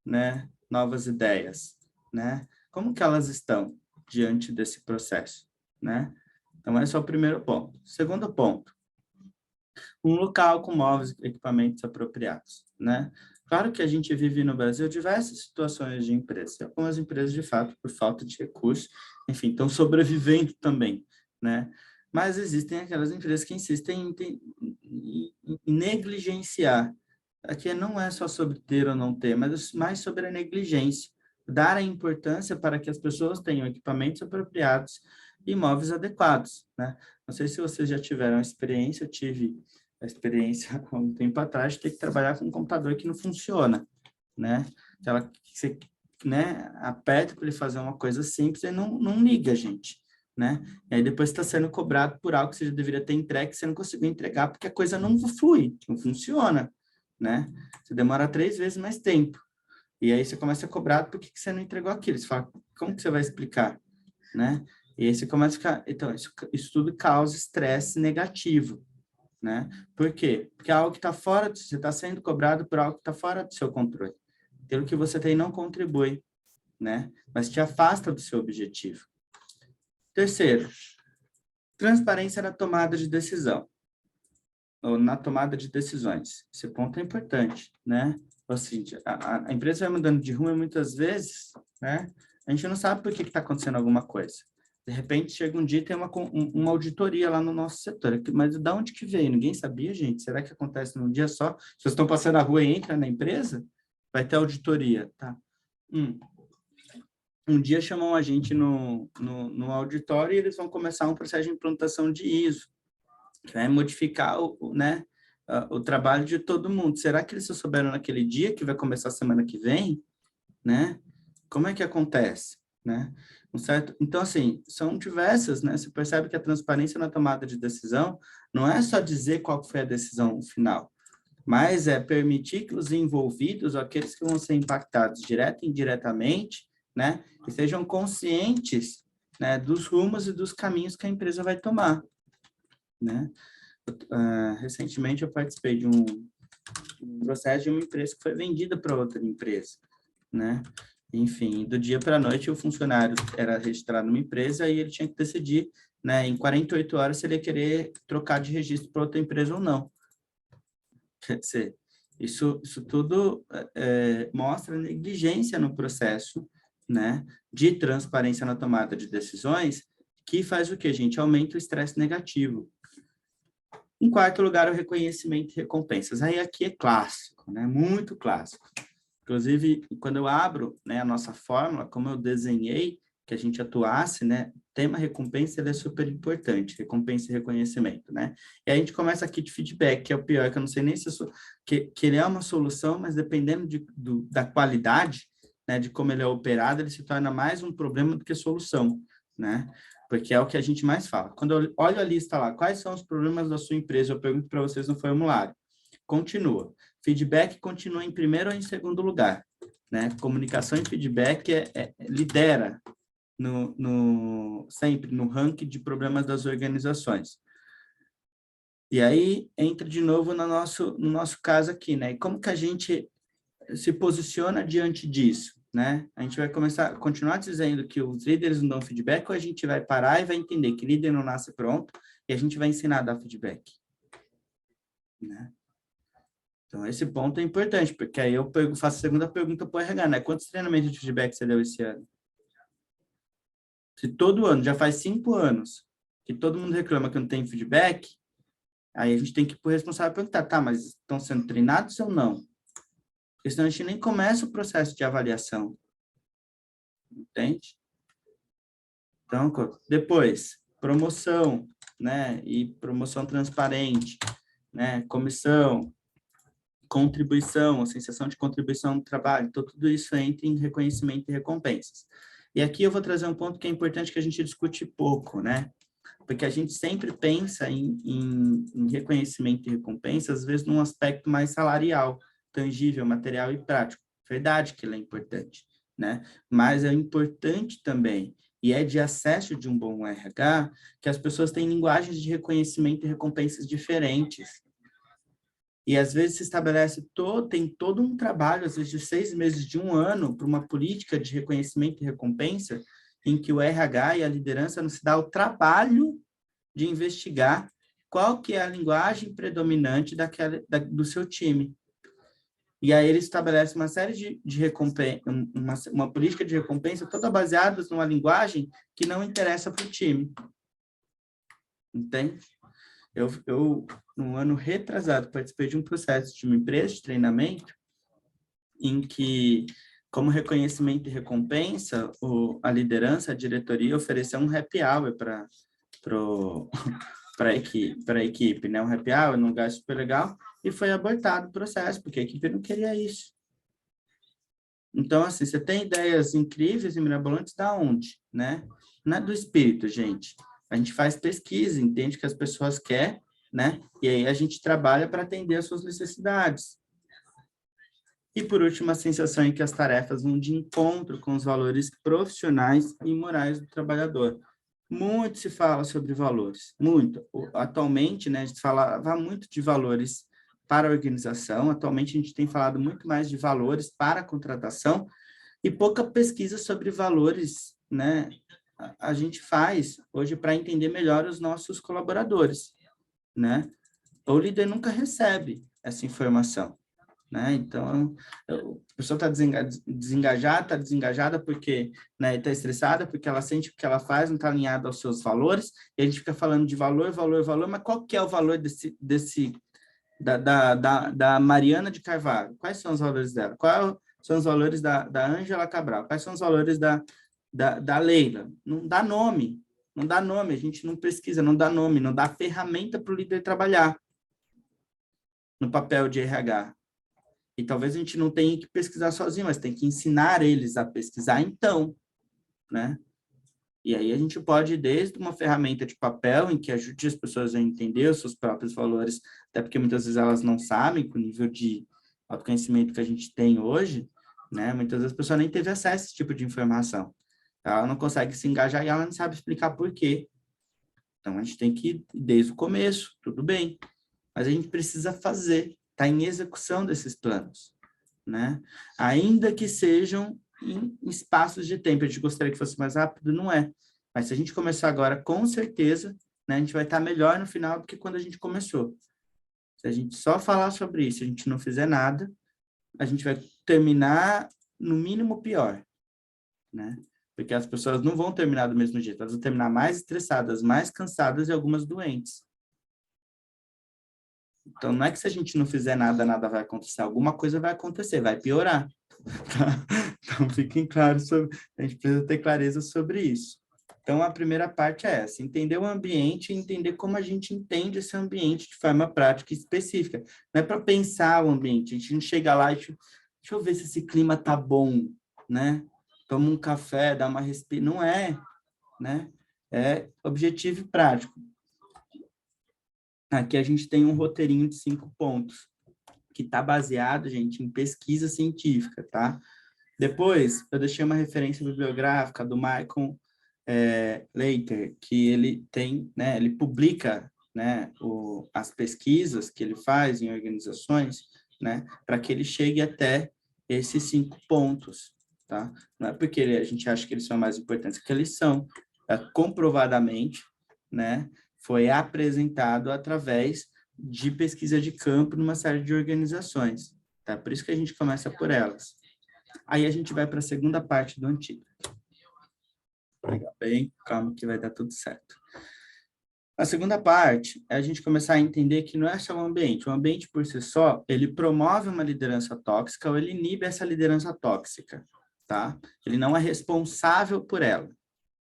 né, novas ideias, né? Como que elas estão diante desse processo, né? Então, esse é o primeiro ponto. Segundo ponto, um local com móveis e equipamentos apropriados, né? Claro que a gente vive no Brasil diversas situações de empresas. Algumas empresas, de fato, por falta de recursos, enfim, estão sobrevivendo também, né? Mas existem aquelas empresas que insistem em negligenciar. Aqui não é só sobre ter ou não ter, mas mais sobre a negligência. Dar a importância para que as pessoas tenham equipamentos apropriados e móveis adequados, né? Não sei se vocês já tiveram experiência, eu tive a experiência há um tempo atrás de ter que trabalhar com um computador que não funciona, né? Você, né, aperta para ele fazer uma coisa simples e não liga, gente, né? E aí depois está sendo cobrado por algo que você já deveria ter entregue, que você não conseguiu entregar, porque a coisa não flui, não funciona, né? Você demora 3 vezes mais tempo. E aí você começa a cobrar por que você não entregou aquilo. Você fala, como que você vai explicar, né? E aí você começa a ficar... Então, isso tudo causa estresse negativo, né? Por quê? Porque é algo que está fora, você está sendo cobrado por algo que está fora do seu controle. Pelo que você tem não contribui, né? Mas te afasta do seu objetivo. Terceiro, transparência na tomada de decisão, ou na tomada de decisões. Esse ponto é importante, né? Assim, a empresa vai mudando de rumo e muitas vezes, né? A gente não sabe por que está acontecendo alguma coisa. De repente, chega um dia e tem uma auditoria lá no nosso setor. Mas de onde que veio? Ninguém sabia, gente? Será que acontece num dia só? Vocês estão passando na rua e entram na empresa? Vai ter auditoria, tá? Um dia chamam a gente no auditório e eles vão começar um processo de implantação de ISO, que vai modificar né, o trabalho de todo mundo. Será que eles só souberam naquele dia que vai começar a semana que vem? Né? Como é que acontece? Né? Certo? Então, assim, são diversas, né? Você percebe que a transparência na tomada de decisão não é só dizer qual foi a decisão final, mas é permitir que os envolvidos, aqueles que vão ser impactados direta e indiretamente, né, que sejam conscientes, né, dos rumos e dos caminhos que a empresa vai tomar, né? Recentemente eu participei de um processo de uma empresa que foi vendida para outra empresa, né? Enfim, do dia para a noite o funcionário era registrado numa empresa e ele tinha que decidir, né, em 48 horas se ele ia querer trocar de registro para outra empresa ou não. Quer dizer, isso tudo mostra negligência no processo, né, de transparência na tomada de decisões, que faz o quê, gente? Aumenta o estresse negativo. Em quarto lugar, o reconhecimento e recompensas. Aí aqui é clássico, né? Muito clássico. Inclusive, quando eu abro, né, a nossa fórmula, como eu desenhei que a gente atuasse, né, tema recompensa, ele é super importante, recompensa e reconhecimento, né? E aí a gente começa aqui de feedback, que é o pior, que eu não sei nem se que ele é uma solução, mas dependendo da qualidade, né, de como ele é operado, ele se torna mais um problema do que solução, né? Porque é o que a gente mais fala. Quando eu olho a lista lá, quais são os problemas da sua empresa, eu pergunto para vocês no formulário. Continua. Feedback continua em primeiro ou em segundo lugar, né? Comunicação e feedback lidera sempre no ranking de problemas das organizações. E aí entra de novo no nosso caso aqui, né? E como que a gente se posiciona diante disso, né? A gente vai continuar dizendo que os líderes não dão feedback, ou a gente vai parar e vai entender que líder não nasce pronto e a gente vai ensinar a dar feedback, né? Então, esse ponto é importante, porque aí eu faço a segunda pergunta para o RH, né? Quantos treinamentos de feedback você deu esse ano? Se todo ano, já faz 5 anos, que todo mundo reclama que não tem feedback, aí a gente tem que ir para o responsável perguntar, tá, mas estão sendo treinados ou não? Porque senão a gente nem começa o processo de avaliação. Entende? Então, depois, promoção, né? E promoção transparente, né? Comissão, contribuição, a sensação de contribuição no trabalho. Então, tudo isso entra em reconhecimento e recompensas. E aqui eu vou trazer um ponto que é importante que a gente discute pouco, né? Porque a gente sempre pensa em reconhecimento e recompensa, às vezes num aspecto mais salarial, tangível, material e prático. Verdade que ele é importante, né? Mas é importante também, e é de acesso de um bom RH, que as pessoas têm linguagens de reconhecimento e recompensas diferentes. E às vezes se estabelece tem todo um trabalho, às vezes de 6 meses, de um ano, para uma política de reconhecimento e recompensa, em que o RH e a liderança não se dá o trabalho de investigar qual que é a linguagem predominante do seu time. E aí ele estabelece uma série de recompensa, uma política de recompensa toda baseada numa linguagem que não interessa para o time. Entende? Eu, no ano retrasado, participei de um processo de uma empresa de treinamento em que, como reconhecimento e recompensa, a liderança, a diretoria ofereceu um happy hour para a equipe, né? Um happy hour num lugar super legal, e foi abortado o processo, porque a equipe não queria isso. Então, assim, você tem ideias incríveis e mirabolantes da onde, né? Não é do espírito, gente. A gente faz pesquisa, entende que as pessoas querem, né? E aí a gente trabalha para atender as suas necessidades. E, por último, a sensação em que as tarefas vão de encontro com os valores profissionais e morais do trabalhador. Muito se fala sobre valores, muito. Atualmente, né, a gente falava muito de valores para a organização, atualmente a gente tem falado muito mais de valores para a contratação e pouca pesquisa sobre valores, né, a gente faz hoje para entender melhor os nossos colaboradores, né? O líder nunca recebe essa informação, né? Então, a pessoa está desengajada, está desengajada porque, né, está estressada, porque ela sente que o que ela faz não está alinhado aos seus valores, e a gente fica falando de valor, valor, valor, mas qual que é o valor da Mariana de Carvalho? Quais são os valores dela? Quais são os valores da Ângela Cabral? Quais são os valores da Leila? Não dá nome, não dá nome, a gente não pesquisa, não dá nome, não dá ferramenta para o líder trabalhar no papel de RH. E talvez a gente não tenha que pesquisar sozinho, mas tem que ensinar eles a pesquisar então, né? E aí a gente pode, desde uma ferramenta de papel, em que ajude as pessoas a entender os seus próprios valores, até porque muitas vezes elas não sabem, com o nível de autoconhecimento que a gente tem hoje, né? Muitas vezes a pessoa nem teve acesso a esse tipo de informação. Ela não consegue se engajar e ela não sabe explicar por quê. Então, a gente tem que ir desde o começo, tudo bem. Mas a gente precisa fazer, tá em execução desses planos, né? Ainda que sejam em espaços de tempo. A gente gostaria que fosse mais rápido, não é. Mas se a gente começar agora, com certeza, né, a gente vai estar melhor no final do que quando a gente começou. Se a gente só falar sobre isso, a gente não fizer nada, a gente vai terminar, no mínimo, pior, né? Porque as pessoas não vão terminar do mesmo jeito, elas vão terminar mais estressadas, mais cansadas e algumas doentes. Então, não é que se a gente não fizer nada, nada vai acontecer. Alguma coisa vai acontecer, vai piorar. Tá? Então, fiquem claros sobre... A gente precisa ter clareza sobre isso. Então, a primeira parte é essa, entender o ambiente e entender como a gente entende esse ambiente de forma prática e específica. Não é para pensar o ambiente, a gente não chega lá e deixa eu ver se esse clima tá bom, né? Toma um café, dá uma respira. Não é, né? É objetivo e prático. Aqui a gente tem um roteirinho de 5 pontos, que está baseado, gente, em pesquisa científica, tá? Depois, eu deixei uma referência bibliográfica do Michael Leiter, que ele tem, né, ele publica, né, as pesquisas que ele faz em organizações, né, para que ele chegue até esses 5 pontos, tá? Não é porque a gente acha que eles são mais importantes, é que eles são, comprovadamente, né, foi apresentado através de pesquisa de campo numa série de organizações, tá? Por isso que a gente começa por elas. Aí a gente vai para a segunda parte do antigo. Pegar bem, calma que vai dar tudo certo. A segunda parte é a gente começar a entender que não é só o ambiente. O ambiente, por si só, ele promove uma liderança tóxica ou ele inibe essa liderança tóxica, tá? Ele não é responsável por ela,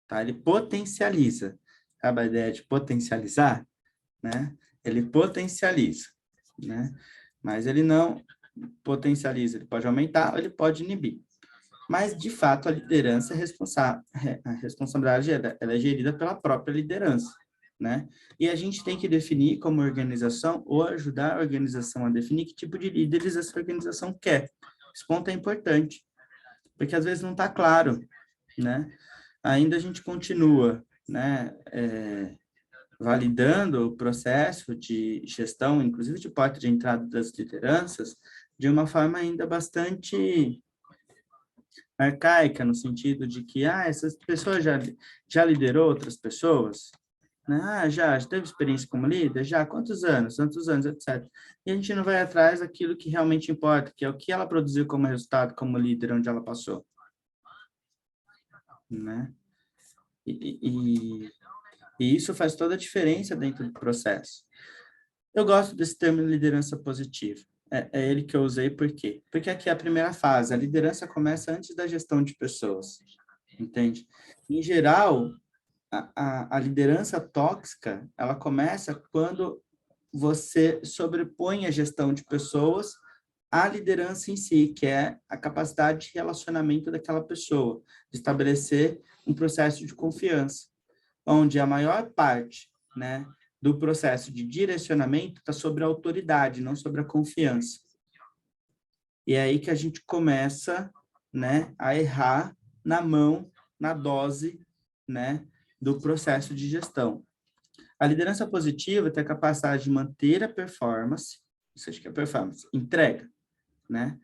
tá? Ele potencializa. Sabe a ideia de potencializar? Né? Ele potencializa, né? Mas ele não potencializa, ele pode aumentar ou ele pode inibir. Mas, de fato, a liderança é responsável, a responsabilidade ela é gerida pela própria liderança, né? E a gente tem que definir como organização ou ajudar a organização a definir que tipo de líderes essa organização quer. Esse ponto é importante, porque às vezes não está claro, né? Ainda a gente continua, né? Validando o processo de gestão, inclusive de porta de entrada das lideranças, de uma forma ainda bastante arcaica, no sentido de que, essas pessoas já liderou outras pessoas? Né? Já teve experiência como líder? Já, quantos anos? Tantos anos, etc. E a gente não vai atrás daquilo que realmente importa, que é o que ela produziu como resultado, como líder, onde ela passou. Né? E isso faz toda a diferença dentro do processo. Eu gosto desse termo liderança positiva. É ele que eu usei, por quê? Porque aqui é a primeira fase, a liderança começa antes da gestão de pessoas, entende? Em geral, a liderança tóxica, ela começa quando você sobrepõe a gestão de pessoas a liderança em si, que é a capacidade de relacionamento daquela pessoa, de estabelecer um processo de confiança, onde a maior parte, né, do processo de direcionamento está sobre a autoridade, não sobre a confiança. E é aí que a gente começa, né, a errar na mão, na dose, né, do processo de gestão. A liderança positiva tem a capacidade de manter a performance, ou seja, que a performance entrega, né?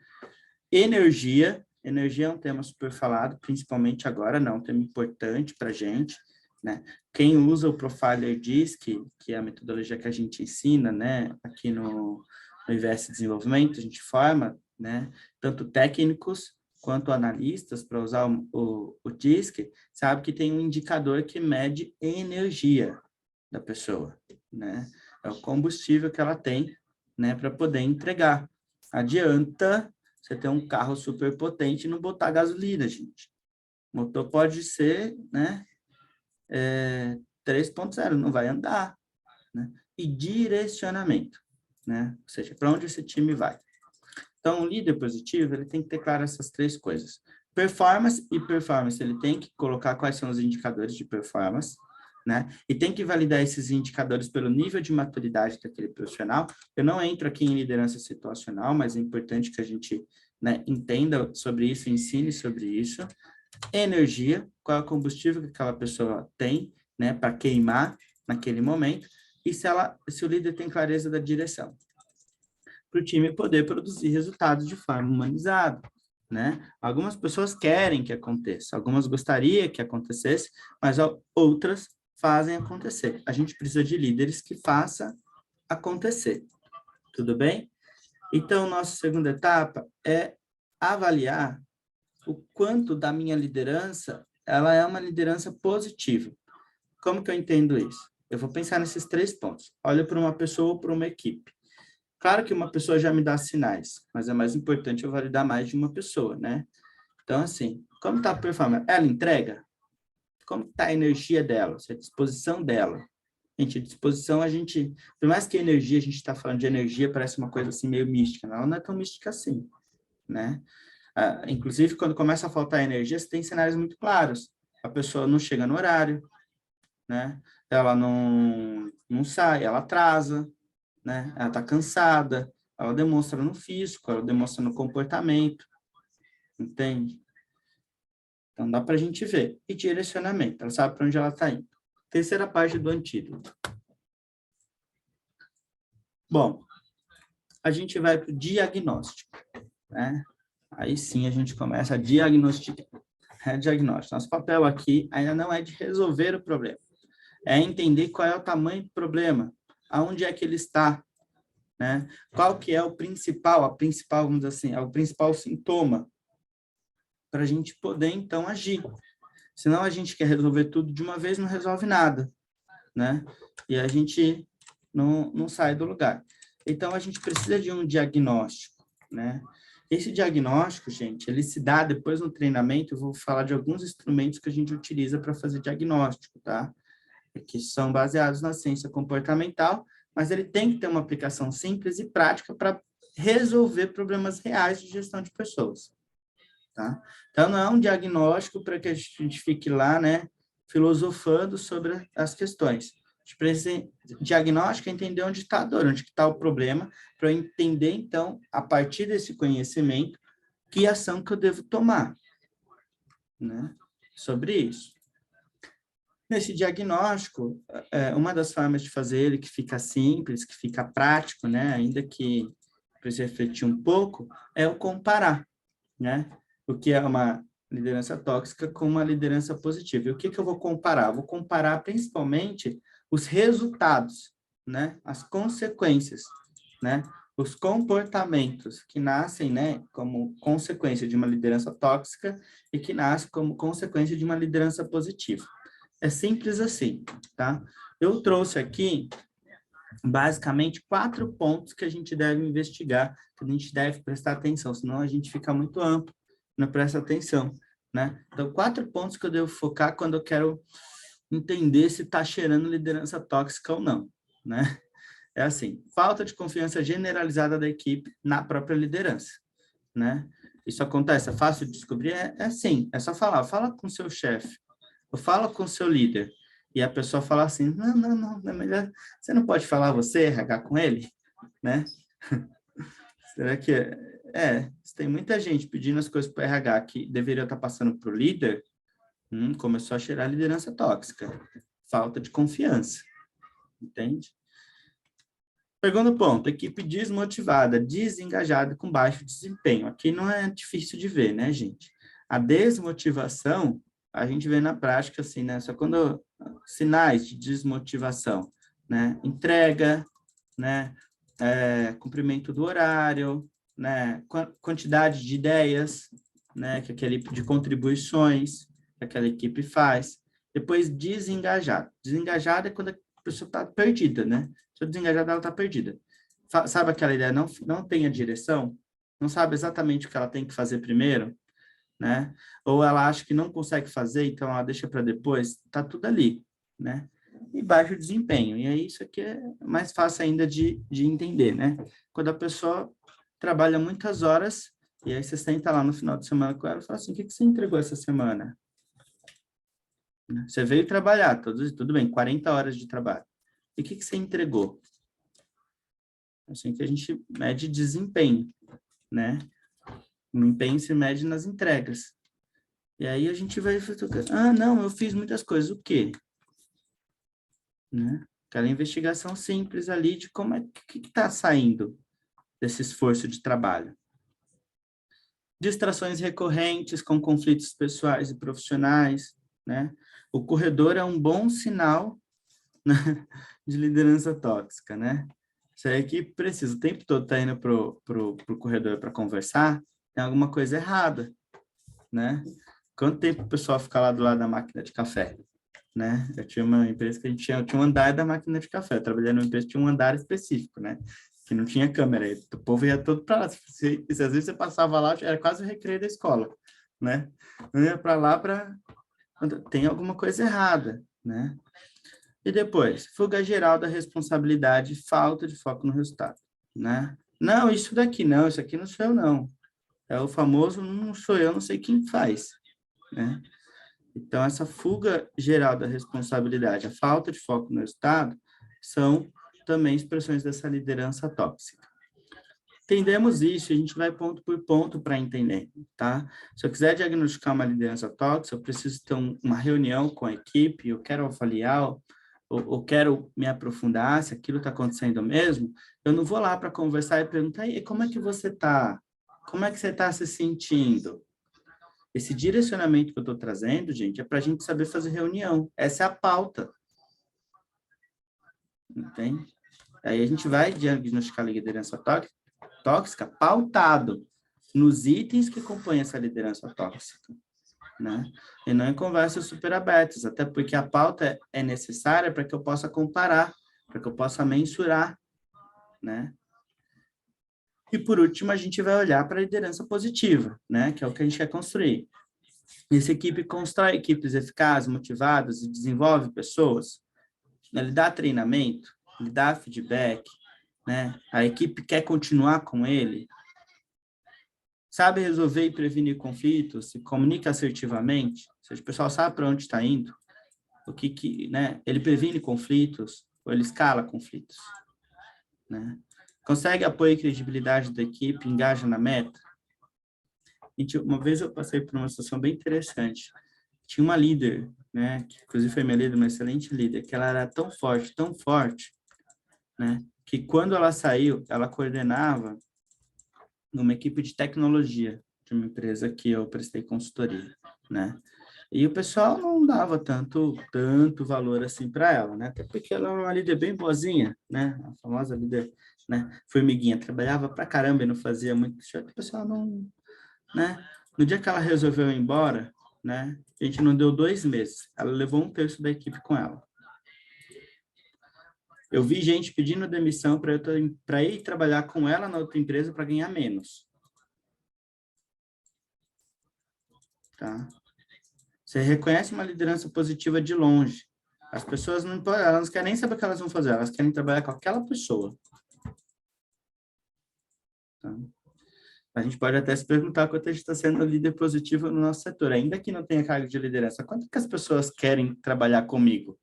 Energia é um tema super falado, principalmente agora, não, é um tema importante para a gente, né? Quem usa o Profiler diz que é a metodologia que a gente ensina, né, aqui no IVS Desenvolvimento, a gente forma, né, tanto técnicos quanto analistas para usar o DISC, sabe que tem um indicador que mede energia da pessoa, né? É o combustível que ela tem, né, para poder entregar. Adianta você ter um carro super potente e não botar gasolina, gente. O motor pode ser, né, 3.0, não vai andar, né? E direcionamento, né? Ou seja, para onde esse time vai. Então, o líder positivo, ele tem que ter claro essas três coisas. Performance, ele tem que colocar quais são os indicadores de performance, né? E tem que validar esses indicadores pelo nível de maturidade daquele profissional. Eu não entro aqui em liderança situacional, mas é importante que a gente, né, entenda sobre isso, ensine sobre isso. Energia, qual é o combustível que aquela pessoa tem, né, para queimar naquele momento, e se o líder tem clareza da direção, para o time poder produzir resultados de forma humanizada, né? Algumas pessoas querem que aconteça, algumas gostariam que acontecesse, mas outras fazem acontecer. A gente precisa de líderes que façam acontecer, tudo bem? Então, nossa segunda etapa é avaliar o quanto da minha liderança ela é uma liderança positiva. Como que eu entendo isso? Eu vou pensar nesses três pontos. Olho para uma pessoa ou para uma equipe. Claro que uma pessoa já me dá sinais, mas é mais importante eu validar mais de uma pessoa, né? Então, assim, como está a performance? Ela entrega? Como está a energia dela? A disposição dela? Gente, a disposição, por mais que a energia, a gente está falando de energia, parece uma coisa assim meio mística, ela não é tão mística assim, né? Inclusive, quando começa a faltar energia, você tem cenários muito claros. A pessoa não chega no horário, né? Ela não sai, ela atrasa, né? Ela está cansada, ela demonstra no físico, ela demonstra no comportamento, entende? Então, dá para a gente ver. E direcionamento, ela sabe para onde ela está indo. Terceira parte do antídoto. Bom, a gente vai para o diagnóstico, né? Aí sim a gente começa a diagnosticar. Diagnóstico. Nosso papel aqui ainda não é de resolver o problema, é entender qual é o tamanho do problema, aonde é que ele está, né? Qual que é o principal, vamos dizer assim, é o principal sintoma, para a gente poder, então, agir. Senão a gente quer resolver tudo de uma vez, não resolve nada, né? E a gente não sai do lugar. Então, a gente precisa de um diagnóstico, né? Esse diagnóstico, gente, ele se dá depois no treinamento, eu vou falar de alguns instrumentos que a gente utiliza para fazer diagnóstico, tá? Que são baseados na ciência comportamental, mas ele tem que ter uma aplicação simples e prática para resolver problemas reais de gestão de pessoas, tá? Então, não é um diagnóstico para que a gente fique lá, né, filosofando sobre as questões. A gente precisa, diagnóstico é entender onde está a dor, onde está o problema, para eu entender, então, a partir desse conhecimento, que ação que eu devo tomar, né, sobre isso. Nesse diagnóstico, uma das formas de fazer ele que fica simples, que fica prático, né, ainda que precise refletir um pouco, é o comparar, né? O que é uma liderança tóxica com uma liderança positiva. E o que eu vou comparar? Vou comparar principalmente os resultados, né? As consequências, né? Os comportamentos que nascem, né, como consequência de uma liderança tóxica e que nascem como consequência de uma liderança positiva. É simples assim, tá? Eu trouxe aqui, basicamente, 4 pontos que a gente deve investigar, que a gente deve prestar atenção, senão a gente fica muito amplo, não presta atenção, né? Então, 4 pontos que eu devo focar quando eu quero entender se está cheirando liderança tóxica ou não, né? é assim, falta de confiança generalizada da equipe na própria liderança, né? Isso acontece, é fácil de descobrir? É assim, é só falar, fala com o seu chefe, ou fala com o seu líder, e a pessoa fala assim, não, é melhor, você não pode falar você, RH, com ele, né? Será que tem muita gente pedindo as coisas para o RH que deveria estar passando para o líder, começou a cheirar liderança tóxica, falta de confiança, entende? Segundo ponto, equipe desmotivada, desengajada com baixo desempenho. Aqui não é difícil de ver, né, gente? A desmotivação, a gente vê na prática, assim, né? Só quando sinais de desmotivação, né? Entrega, né? Cumprimento do horário, né? Quantidade de ideias, né? De contribuições que aquela equipe faz. Depois, desengajado. Desengajado é quando a pessoa está perdida, né? Se eu desengajada, ela está perdida. Sabe aquela ideia? Não tem a direção, não sabe exatamente o que ela tem que fazer primeiro, né? Ou ela acha que não consegue fazer, então ela deixa para depois, tá tudo ali, né? E baixo desempenho. E aí isso aqui é mais fácil ainda de entender, né? Quando a pessoa trabalha muitas horas, e aí você senta lá no final de semana com ela e fala assim, o que você entregou essa semana? Você veio trabalhar, tudo bem, 40 horas de trabalho. E o que você entregou? Assim que a gente mede desempenho, né? O empenho se mede nas entregas. E aí a gente vai... não, eu fiz muitas coisas. O quê? Né? Aquela investigação simples ali de como é que está saindo desse esforço de trabalho. Distrações recorrentes com conflitos pessoais e profissionais, né? O corredor é um bom sinal, né, de liderança tóxica, né? Se a equipe precisa o tempo todo estar indo pro corredor para conversar, tem alguma coisa errada, né? Quanto tempo o pessoal fica lá do lado da máquina de café, né? Eu tinha uma empresa que a gente tinha um andar da máquina de café. Eu trabalhei numa empresa que tinha um andar específico, né? Que não tinha câmera. E o povo ia todo para lá. Se às vezes você passava lá, era quase o recreio da escola, né? Eu ia para lá para... Tem alguma coisa errada, né? E depois, fuga geral da responsabilidade, falta de foco no resultado, né? Não, isso daqui não, isso aqui não sou eu, não. É o famoso, não sou eu, não sei quem faz, né? Então, essa fuga geral da responsabilidade, a falta de foco no resultado, são também expressões dessa liderança tóxica. Entendemos isso, a gente vai ponto por ponto para entender, tá? Se eu quiser diagnosticar uma liderança tóxica, eu preciso ter uma reunião com a equipe, eu quero avaliar, ou quero me aprofundar se aquilo está acontecendo mesmo, eu não vou lá para conversar e perguntar, e como é que você está? Como é que você está se sentindo? Esse direcionamento que eu estou trazendo, gente, é para a gente saber fazer reunião. Essa é a pauta. Entende? Aí a gente vai diagnosticar a liderança tóxica pautado nos itens que compõem essa liderança tóxica, né? E não em conversas super abertas, até porque a pauta é necessária para que eu possa comparar, para que eu possa mensurar, né? E por último, a gente vai olhar para a liderança positiva, né? Que é o que a gente quer construir. Essa equipe constrói equipes eficazes, motivadas e desenvolve pessoas. Ele dá treinamento, ele dá feedback, né? A equipe quer continuar com ele, sabe resolver e prevenir conflitos, se comunica assertivamente, ou seja, o pessoal sabe para onde está indo, né? Ele previne conflitos ou ele escala conflitos, né? Consegue apoio e credibilidade da equipe, engaja na meta. Uma vez eu passei por uma situação bem interessante. Tinha uma líder, né, que inclusive foi minha líder, uma excelente líder, que ela era tão forte, né, que quando ela saiu, ela coordenava uma equipe de tecnologia de uma empresa que eu prestei consultoria, né? E o pessoal não dava tanto valor assim para ela, né? Até porque ela era uma líder bem boazinha, né? A famosa líder, né? Formiguinha, trabalhava pra caramba e não fazia muito. O pessoal não, né? No dia que ela resolveu ir embora, né? A gente não deu 2 meses. Ela levou 1/3 da equipe com ela. Eu vi gente pedindo demissão para ir trabalhar com ela na outra empresa para ganhar menos. Tá? Você reconhece uma liderança positiva de longe, As pessoas elas não querem nem saber o que elas vão fazer, elas querem trabalhar com aquela pessoa. Tá? A gente pode até se perguntar quanto a gente está sendo líder positivo no nosso setor, ainda que não tenha cargo de liderança. Quanto que as pessoas querem trabalhar comigo?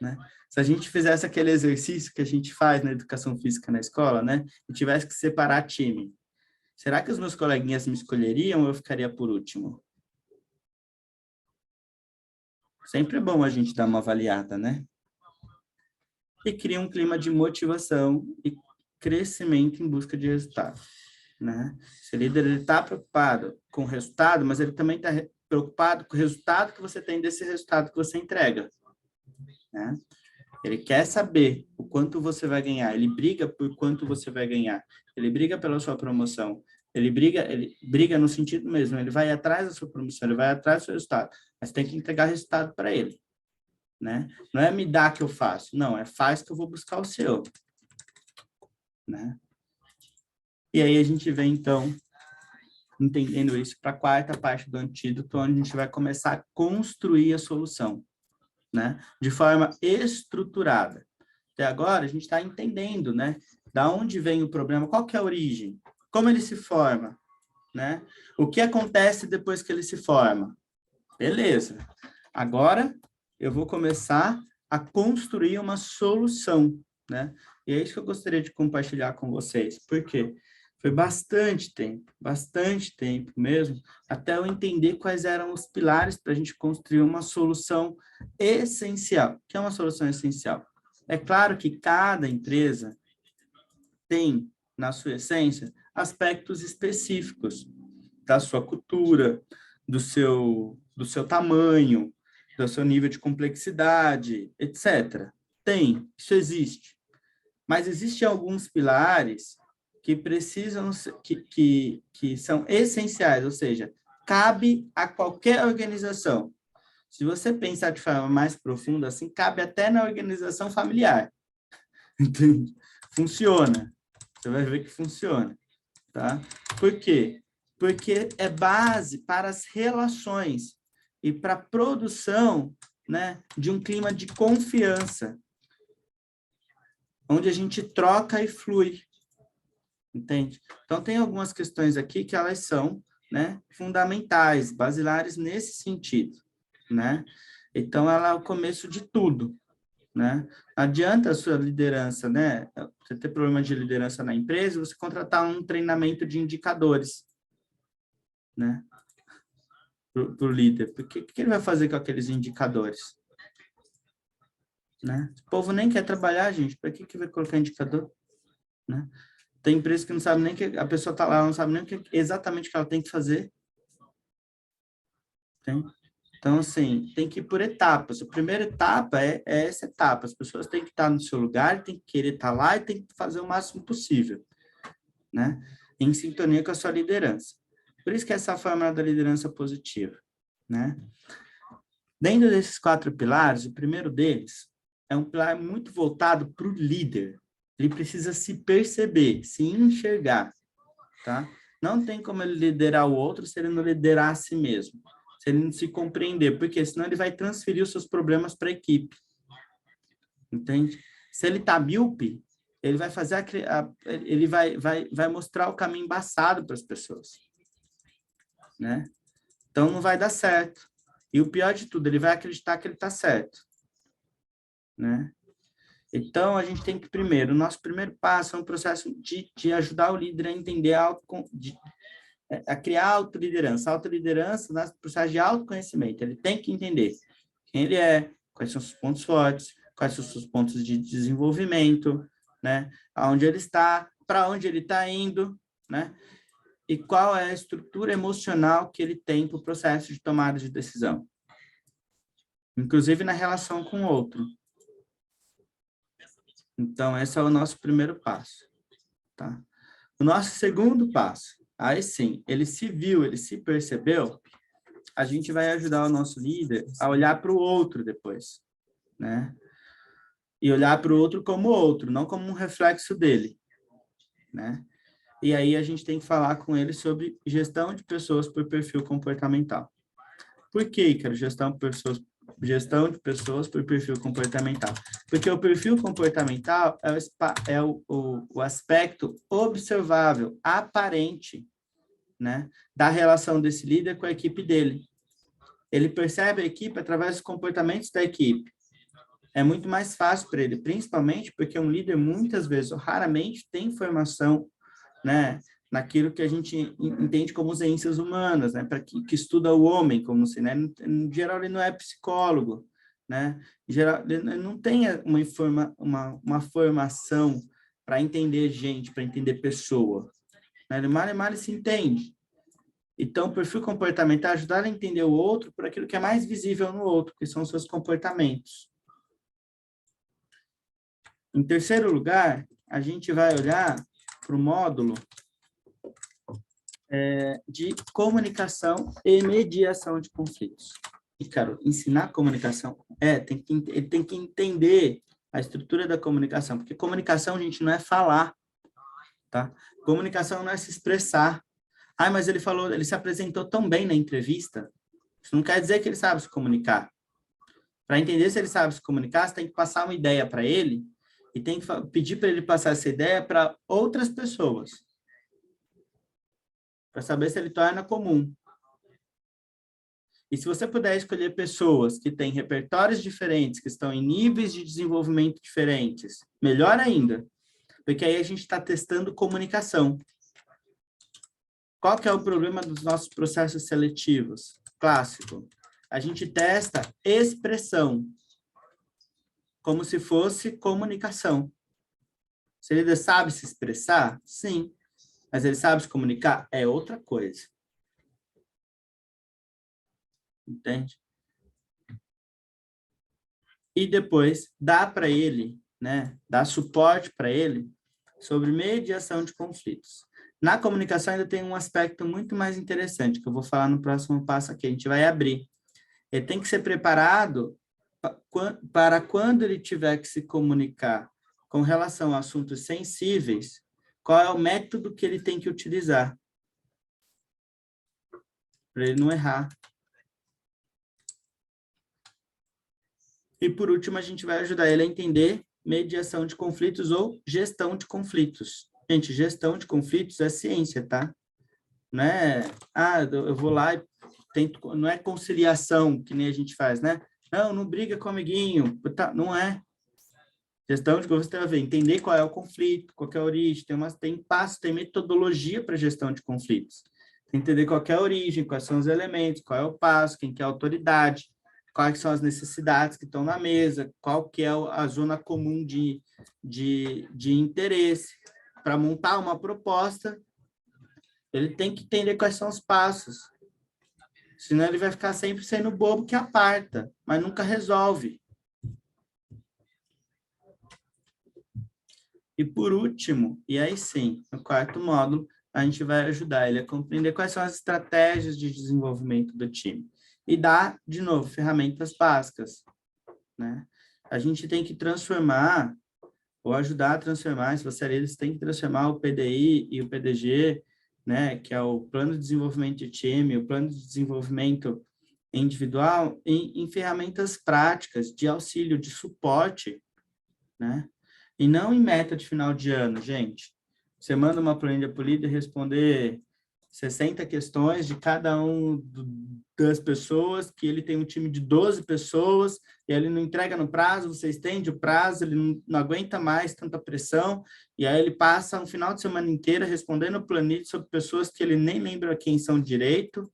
Né? Se a gente fizesse aquele exercício que a gente faz na educação física na escola, né? E tivesse que separar time, será que os meus coleguinhas me escolheriam ou eu ficaria por último? Sempre é bom a gente dar uma avaliada, né? E cria um clima de motivação e crescimento em busca de resultado, né? Se o líder está preocupado com o resultado, mas ele também está preocupado com o resultado que você tem desse resultado que você entrega, né? Ele quer saber o quanto você vai ganhar, ele briga por quanto você vai ganhar, ele briga pela sua promoção, ele briga no sentido mesmo, ele vai atrás da sua promoção, ele vai atrás do seu resultado, mas tem que entregar resultado para ele, né? Não é me dar que eu faço, não, é faz que eu vou buscar o seu, né? E aí a gente vem, então, entendendo isso para a quarta parte do antídoto, onde a gente vai começar a construir a solução, né? De forma estruturada. Até agora, a gente está entendendo, né? Da onde vem o problema, qual que é a origem, como ele se forma, né? O que acontece depois que ele se forma. Beleza. Agora, eu vou começar a construir uma solução, né? E é isso que eu gostaria de compartilhar com vocês. Por quê? Foi bastante tempo mesmo, até eu entender quais eram os pilares para a gente construir uma solução essencial. O que é uma solução essencial? É claro que cada empresa tem, na sua essência, aspectos específicos da sua cultura, do seu tamanho, do seu nível de complexidade, etc. Tem, isso existe. Mas existem alguns pilares que precisam, que são essenciais, ou seja, cabe a qualquer organização. Se você pensar de forma mais profunda, assim, cabe até na organização familiar. Entende? Funciona. Você vai ver que funciona. Tá? Por quê? Porque é base para as relações e para a produção, né, de um clima de confiança, onde a gente troca e flui. Entende? Então, tem algumas questões aqui que elas são, né, fundamentais, basilares nesse sentido, né? Então, ela é o começo de tudo, né? Não adianta a sua liderança, né? Você ter problema de liderança na empresa, você contratar um treinamento de indicadores, né? Para o líder. Porque o que ele vai fazer com aqueles indicadores? Né? O povo nem quer trabalhar, gente. Para que vai colocar indicador? Né? Tem empresa que não sabe nem que a pessoa está lá, não sabe nem exatamente o que ela tem que fazer. Tem? Então, assim, tem que ir por etapas. A primeira etapa é essa etapa. As pessoas têm que estar no seu lugar, têm que querer estar lá e têm que fazer o máximo possível, né? Em sintonia com a sua liderança. Por isso que essa é a fórmula da liderança positiva, né? Dentro desses 4 pilares, o primeiro deles é um pilar muito voltado para o líder. Ele precisa se perceber, se enxergar, tá? Não tem como ele liderar o outro se ele não liderar a si mesmo, se ele não se compreender, porque senão ele vai transferir os seus problemas para a equipe, entende? Se ele está míope, ele vai fazer ele vai mostrar o caminho embaçado para as pessoas, né? Então não vai dar certo. E o pior de tudo, ele vai acreditar que ele está certo, né? Então, a gente tem que, primeiro, o nosso primeiro passo é um processo de ajudar o líder a entender, a criar autoliderança. Autoliderança, no processo de autoconhecimento. Ele tem que entender quem ele é, quais são os pontos fortes, quais são os seus pontos de desenvolvimento, né? Aonde ele está, para onde ele está indo, né? E qual é a estrutura emocional que ele tem para o processo de tomada de decisão. Inclusive na relação com o outro. Então, esse é o nosso primeiro passo, tá? O nosso segundo passo, aí sim, ele se viu, ele se percebeu, a gente vai ajudar o nosso líder a olhar para o outro depois, né? E olhar para o outro como outro, não como um reflexo dele, né? E aí a gente tem que falar com ele sobre gestão de pessoas por perfil comportamental. Por que, cara, gestão de pessoas gestão de pessoas por perfil comportamental. Porque o perfil comportamental é o aspecto observável, aparente, né, da relação desse líder com a equipe dele. Ele percebe a equipe através dos comportamentos da equipe. É muito mais fácil para ele, principalmente porque um líder, muitas vezes, ou raramente, tem formação, né, naquilo que a gente entende como ciências humanas, né, para que estuda o homem, como se, né, em geral ele não é psicólogo, né, em geral ele não tem uma formação para entender gente, para entender pessoa, né, ele mal e mal se entende. Então, o perfil comportamental ajuda a entender o outro por aquilo que é mais visível no outro, que são os seus comportamentos. Em terceiro lugar, a gente vai olhar para o módulo de comunicação e mediação de conflitos. E, cara, ensinar comunicação ele tem que entender a estrutura da comunicação, porque comunicação, gente, não é falar, tá? Comunicação não é se expressar. Ah, mas ele se apresentou tão bem na entrevista. Isso não quer dizer que ele sabe se comunicar. Para entender se ele sabe se comunicar, você tem que passar uma ideia para ele e tem que pedir para ele passar essa ideia para outras pessoas, para saber se ele torna comum. E se você puder escolher pessoas que têm repertórios diferentes, que estão em níveis de desenvolvimento diferentes, melhor ainda, porque aí a gente está testando comunicação. Qual que é o problema dos nossos processos seletivos? Clássico. A gente testa expressão, como se fosse comunicação. Se ele sabe se expressar, sim. Mas ele sabe se comunicar? É outra coisa. Entende? E depois dá para ele, né? Dá suporte para ele sobre mediação de conflitos. Na comunicação ainda tem um aspecto muito mais interessante, que eu vou falar no próximo passo aqui, a gente vai abrir. Ele tem que ser preparado para quando ele tiver que se comunicar com relação a assuntos sensíveis, qual é o método que ele tem que utilizar para ele não errar. E, por último, a gente vai ajudar ele a entender mediação de conflitos ou gestão de conflitos. Gente, gestão de conflitos é ciência, tá? Não é, eu vou lá e tento, não é conciliação, que nem a gente faz, né? Não briga com o amiguinho, tá, não é. Gestão de conflitos tem a ver, entender qual é o conflito, qual é a origem, tem passos, tem metodologia para gestão de conflitos. Entender qual é a origem, quais são os elementos, qual é o passo, quem que é a autoridade, quais são as necessidades que estão na mesa, qual que é a zona comum de interesse. Para montar uma proposta, ele tem que entender quais são os passos. Senão ele vai ficar sempre sendo bobo que aparta, mas nunca resolve. E por último, e aí sim, no quarto módulo, a gente vai ajudar ele a compreender quais são as estratégias de desenvolvimento do time. E dar, de novo, ferramentas básicas, né? A gente tem que transformar, ou ajudar a transformar, se você eles têm que transformar o PDI e o PDG, né, que é o Plano de Desenvolvimento de Time, o Plano de Desenvolvimento Individual, em ferramentas práticas de auxílio, de suporte, né? E não em meta de final de ano, gente. Você manda uma planilha para o líder responder 60 questões de cada das pessoas, que ele tem um time de 12 pessoas, e ele não entrega no prazo, você estende o prazo, ele não aguenta mais tanta pressão, e aí ele passa um final de semana inteiro respondendo planilha sobre pessoas que ele nem lembra quem são direito,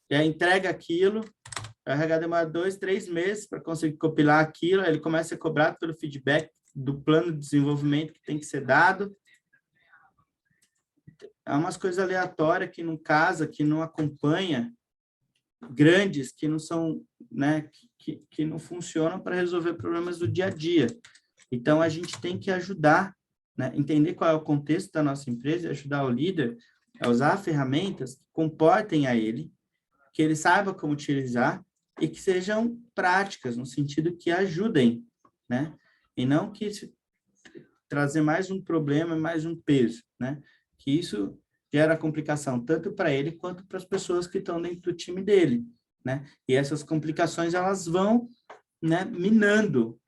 e aí entrega aquilo, a RH demora 2, 3 meses para conseguir compilar aquilo, aí ele começa a cobrar pelo feedback do plano de desenvolvimento que tem que ser dado. Há umas coisas aleatórias que não casa, que não acompanha, grandes, que não são, né, que não funcionam para resolver problemas do dia a dia. Então, a gente tem que ajudar, né, entender qual é o contexto da nossa empresa e ajudar o líder a usar ferramentas que comportem a ele, que ele saiba como utilizar e que sejam práticas, no sentido que ajudem, né? E não que trazer mais um problema, mais um peso, né? Que isso gera complicação tanto para ele quanto para as pessoas que estão dentro do time dele. né? E essas complicações, elas vão, né, minando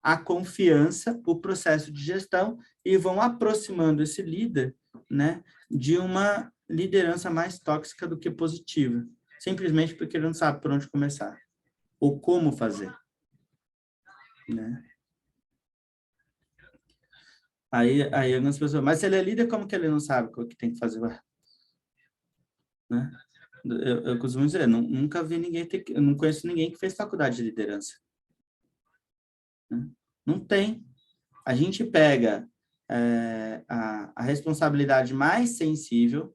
a confiança, o processo de gestão, e vão aproximando esse líder, né, de uma liderança mais tóxica do que positiva, simplesmente porque ele não sabe por onde começar, ou como fazer, né? Aí algumas pessoas, mas se ele é líder, como que ele não sabe o que tem que fazer? Né? Eu costumo dizer, nunca vi ninguém eu não conheço ninguém que fez faculdade de liderança. Né? Não tem. A gente pega a responsabilidade mais sensível,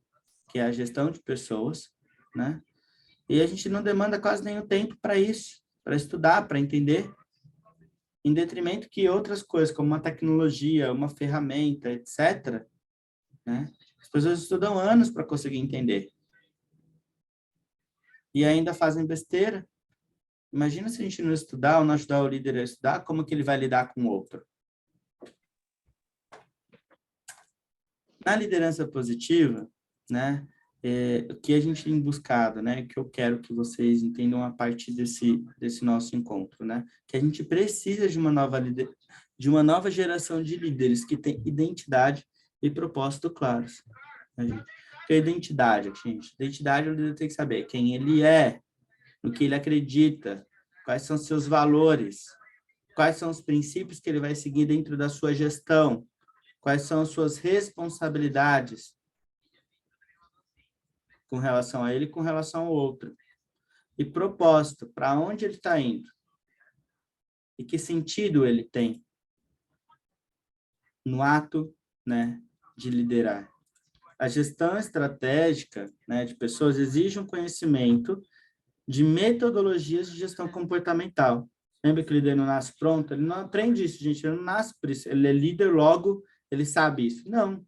que é a gestão de pessoas, né? E a gente não demanda quase nenhum tempo para isso, para estudar, para entender, em detrimento que outras coisas, como uma tecnologia, uma ferramenta, etc., né? As pessoas estudam anos para conseguir entender. E ainda fazem besteira. Imagina se a gente não estudar ou não ajudar o líder a estudar, como que ele vai lidar com o outro? Na liderança positiva, né, o que a gente tem buscado, né, que eu quero que vocês entendam a partir desse nosso encontro, né, que a gente precisa de uma nova geração de líderes que tem identidade e propósito claros. Né, gente? Porque a identidade, gente, identidade o líder tem que saber quem ele é, no que ele acredita, quais são seus valores, quais são os princípios que ele vai seguir dentro da sua gestão, quais são as suas responsabilidades com relação a ele e com relação ao outro. E propósito, para onde ele está indo? E que sentido ele tem no ato, né, de liderar? A gestão estratégica, né, de pessoas exige um conhecimento de metodologias de gestão comportamental. Lembra que o líder não nasce pronto? Ele não aprende isso, gente. Ele não nasce por isso. Ele é líder, logo ele sabe isso. Não.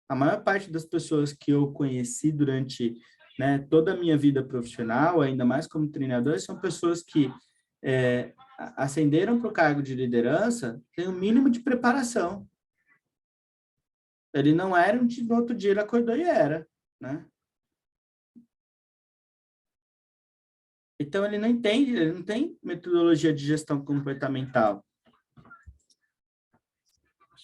A maior parte das pessoas que eu conheci durante, né, toda a minha vida profissional, ainda mais como treinador, são pessoas que ascenderam para o cargo de liderança, têm o mínimo de preparação. Ele não era no outro dia ele acordou e era, né? Então, ele não entende, ele não tem metodologia de gestão comportamental.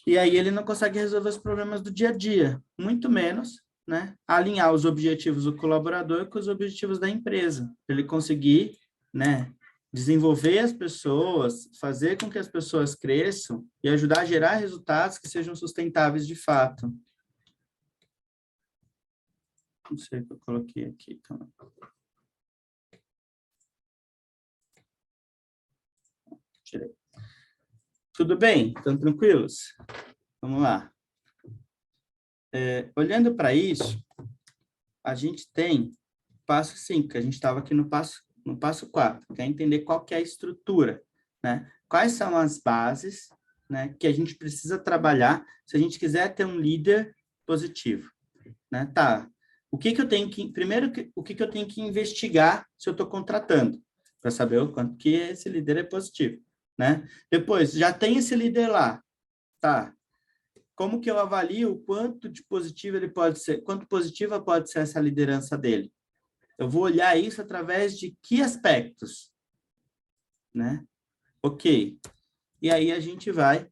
E aí ele não consegue resolver os problemas do dia a dia, muito menos, né, alinhar os objetivos do colaborador com os objetivos da empresa. Ele conseguir, né, desenvolver as pessoas, fazer com que as pessoas cresçam e ajudar a gerar resultados que sejam sustentáveis de fato. Não sei o que eu coloquei aqui. Então. Tirei. Tudo bem? Estão tranquilos? Vamos lá. Olhando para isso, a gente tem passo 5, que a gente estava aqui no passo 4, que é entender qual que é a estrutura, né? Quais são as bases, né, que a gente precisa trabalhar se a gente quiser ter um líder positivo, né? Tá. O que que eu tenho que primeiro o que que eu tenho que investigar se eu estou contratando para saber o quanto que esse líder é positivo, né? Depois já tem esse líder lá, tá? Como que eu avalio o quanto de positivo ele pode ser, quanto positiva pode ser essa liderança dele? Eu vou olhar isso através de que aspectos, né? Ok. E aí a gente vai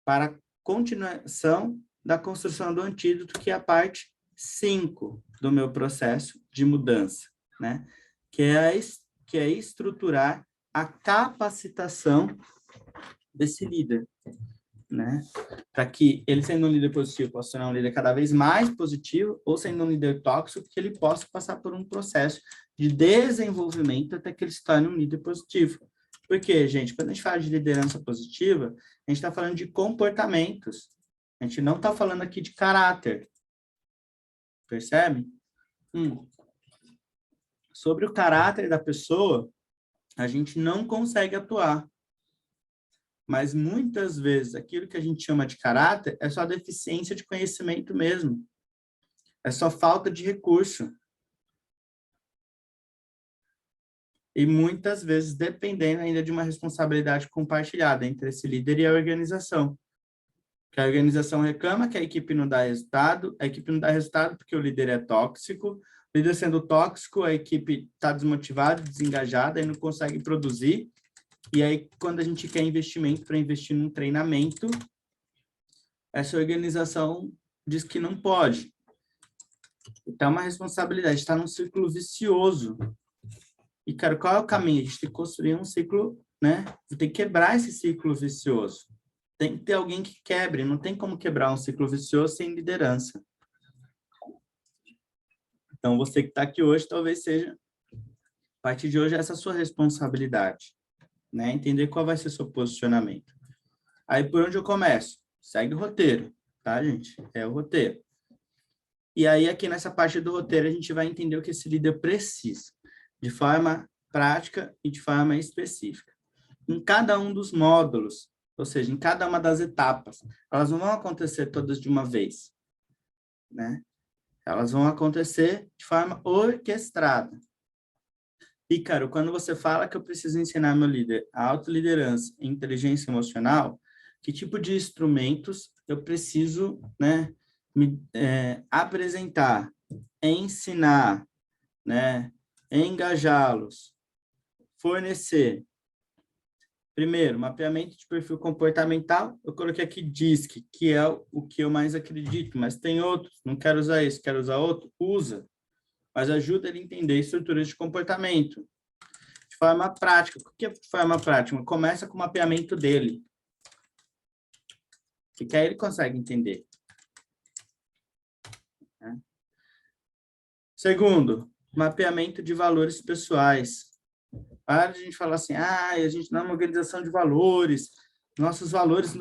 para a continuação da construção do antídoto, que é a parte 5 do meu processo de mudança, né? Que é estruturar a capacitação desse líder, né? Para que ele, sendo um líder positivo, possa ser um líder cada vez mais positivo, ou sendo um líder tóxico, que ele possa passar por um processo de desenvolvimento até que ele se torne um líder positivo. Porque, gente, quando a gente fala de liderança positiva, a gente está falando de comportamentos. A gente não está falando aqui de caráter. Percebe? Sobre o caráter da pessoa, a gente não consegue atuar. Mas muitas vezes aquilo que a gente chama de caráter é só deficiência de conhecimento mesmo. É só falta de recurso. E muitas vezes dependendo ainda de uma responsabilidade compartilhada entre esse líder e a organização. Que a organização reclama que a equipe não dá resultado, a equipe não dá resultado porque o líder é tóxico, Líder sendo tóxico, a equipe está desmotivada, desengajada, e não consegue produzir. E aí, quando a gente quer investimento para investir num treinamento, essa organização diz que não pode. Então, é uma responsabilidade, está num círculo vicioso. E, cara, qual é o caminho? A gente tem que construir um ciclo, né? Tem que quebrar esse ciclo vicioso. Tem que ter alguém que quebre, não tem como quebrar um ciclo vicioso sem liderança. Então, você que está aqui hoje, talvez seja, a partir de hoje, essa é a sua responsabilidade, né? Entender qual vai ser o seu posicionamento. Aí, por onde eu começo? Segue o roteiro, tá, gente? É o roteiro. E aí, aqui nessa parte do roteiro, a gente vai entender o que esse líder precisa, de forma prática e de forma específica. Em cada um dos módulos, ou seja, em cada uma das etapas, elas não vão acontecer todas de uma vez, né? Elas vão acontecer de forma orquestrada. Ícaro, quando você fala que eu preciso ensinar meu líder a autoliderança e inteligência emocional, que tipo de instrumentos eu preciso, né, apresentar, ensinar, né, engajá-los, fornecer? Primeiro, mapeamento de perfil comportamental. Eu coloquei aqui DISC, que é o que eu mais acredito, mas tem outros. Não quero usar esse, quero usar outro? Usa. Mas ajuda ele a entender estruturas de comportamento. De forma prática. O que é de forma prática? Começa com o mapeamento dele. Que aí ele consegue entender. Né? Segundo, mapeamento de valores pessoais. Para de a gente falar assim, a gente não é uma organização de valores, nossos valores,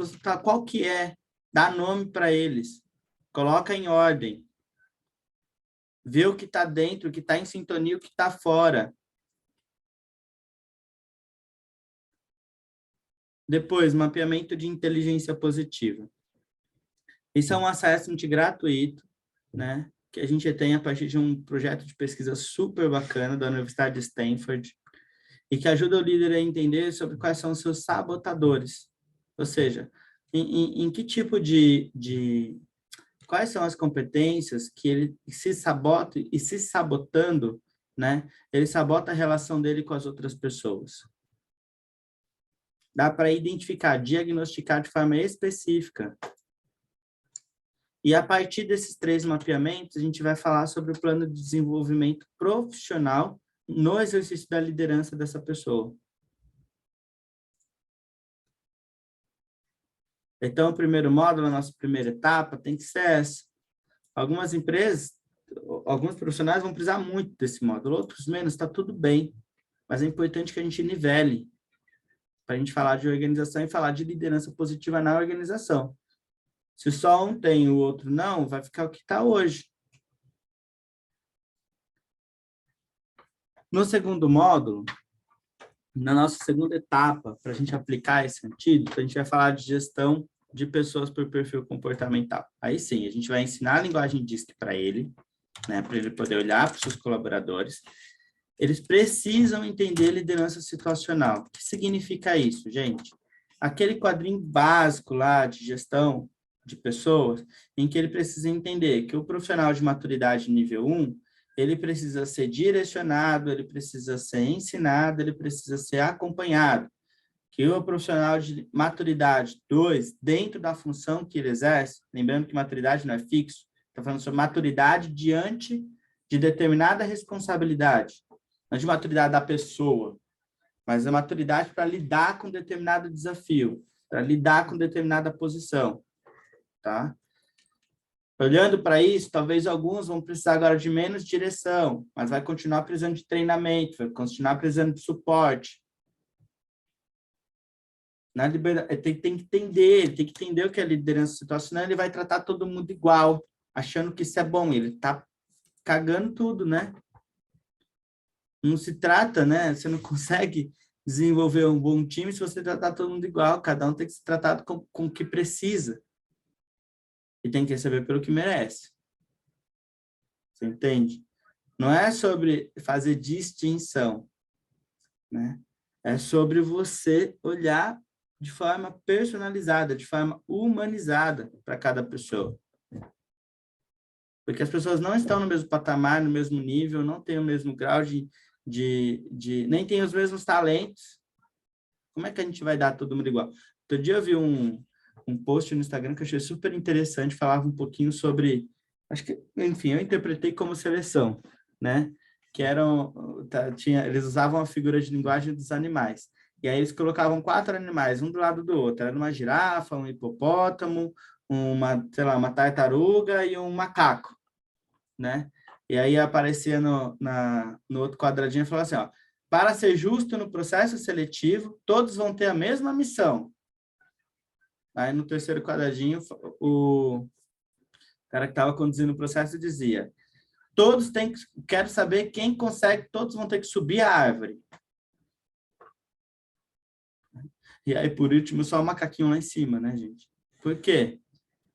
qual que é? Dá nome para eles, coloca em ordem, vê o que está dentro, o que está em sintonia, o que está fora. Depois, mapeamento de inteligência positiva. Isso é um assessment gratuito, né? Que a gente tem a partir de um projeto de pesquisa super bacana da Universidade de Stanford, e que ajuda o líder a entender sobre quais são os seus sabotadores. Ou seja, em que tipo quais são as competências que ele se sabota e se sabotando, né? Ele sabota a relação dele com as outras pessoas. Dá para identificar, diagnosticar de forma específica. E a partir desses 3 mapeamentos, a gente vai falar sobre o plano de desenvolvimento profissional no exercício da liderança dessa pessoa. Então, o primeiro módulo, a nossa primeira etapa, tem que ser essa. Algumas empresas, alguns profissionais vão precisar muito desse módulo, outros menos, está tudo bem. Mas é importante que a gente nivele, para a gente falar de organização e falar de liderança positiva na organização. Se só um tem e o outro não, vai ficar o que está hoje. No segundo módulo, na nossa segunda etapa, para a gente aplicar esse antídoto, a gente vai falar de gestão de pessoas por perfil comportamental. Aí sim, a gente vai ensinar a linguagem DISC para ele, né, para ele poder olhar para os seus colaboradores. Eles precisam entender liderança situacional. O que significa isso, gente? Aquele quadrinho básico lá de gestão de pessoas, em que ele precisa entender que o profissional de maturidade nível 1, ele precisa ser direcionado, ele precisa ser ensinado, ele precisa ser acompanhado. Que o profissional de maturidade 2, dentro da função que ele exerce, lembrando que maturidade não é fixo, está falando sobre maturidade diante de determinada responsabilidade, não de maturidade da pessoa, mas a maturidade para lidar com determinado desafio, para lidar com determinada posição, tá? Olhando para isso, talvez alguns vão precisar agora de menos direção, mas vai continuar precisando de treinamento, vai continuar precisando de suporte. Na liberdade, tem que entender o que é liderança situacional, ele vai tratar todo mundo igual, achando que isso é bom, ele está cagando tudo, né? Não se trata, né? Você não consegue desenvolver um bom time se você tratar todo mundo igual, cada um tem que ser tratado com o que precisa. E tem que receber pelo que merece. Você entende? Não é sobre fazer distinção, né? É sobre você olhar de forma personalizada, de forma humanizada para cada pessoa. Porque as pessoas não estão no mesmo patamar, no mesmo nível, não têm o mesmo grau nem têm os mesmos talentos. Como é que a gente vai dar todo mundo igual? Outro dia eu vi um post no Instagram que eu achei super interessante, falava um pouquinho sobre, acho que, enfim, eu interpretei como seleção, né? Que eles usavam a figura de linguagem dos animais. E aí eles colocavam 4 animais, um do lado do outro. Era uma girafa, um hipopótamo, sei lá, uma tartaruga e um macaco, né? E aí aparecia no outro quadradinho e falava assim, ó, para ser justo no processo seletivo, todos vão ter a mesma missão. Aí no terceiro quadradinho, o cara que estava conduzindo o processo dizia, quero saber quem consegue, todos vão ter que subir a árvore. E aí, por último, só o macaquinho lá em cima, né, gente? Por quê?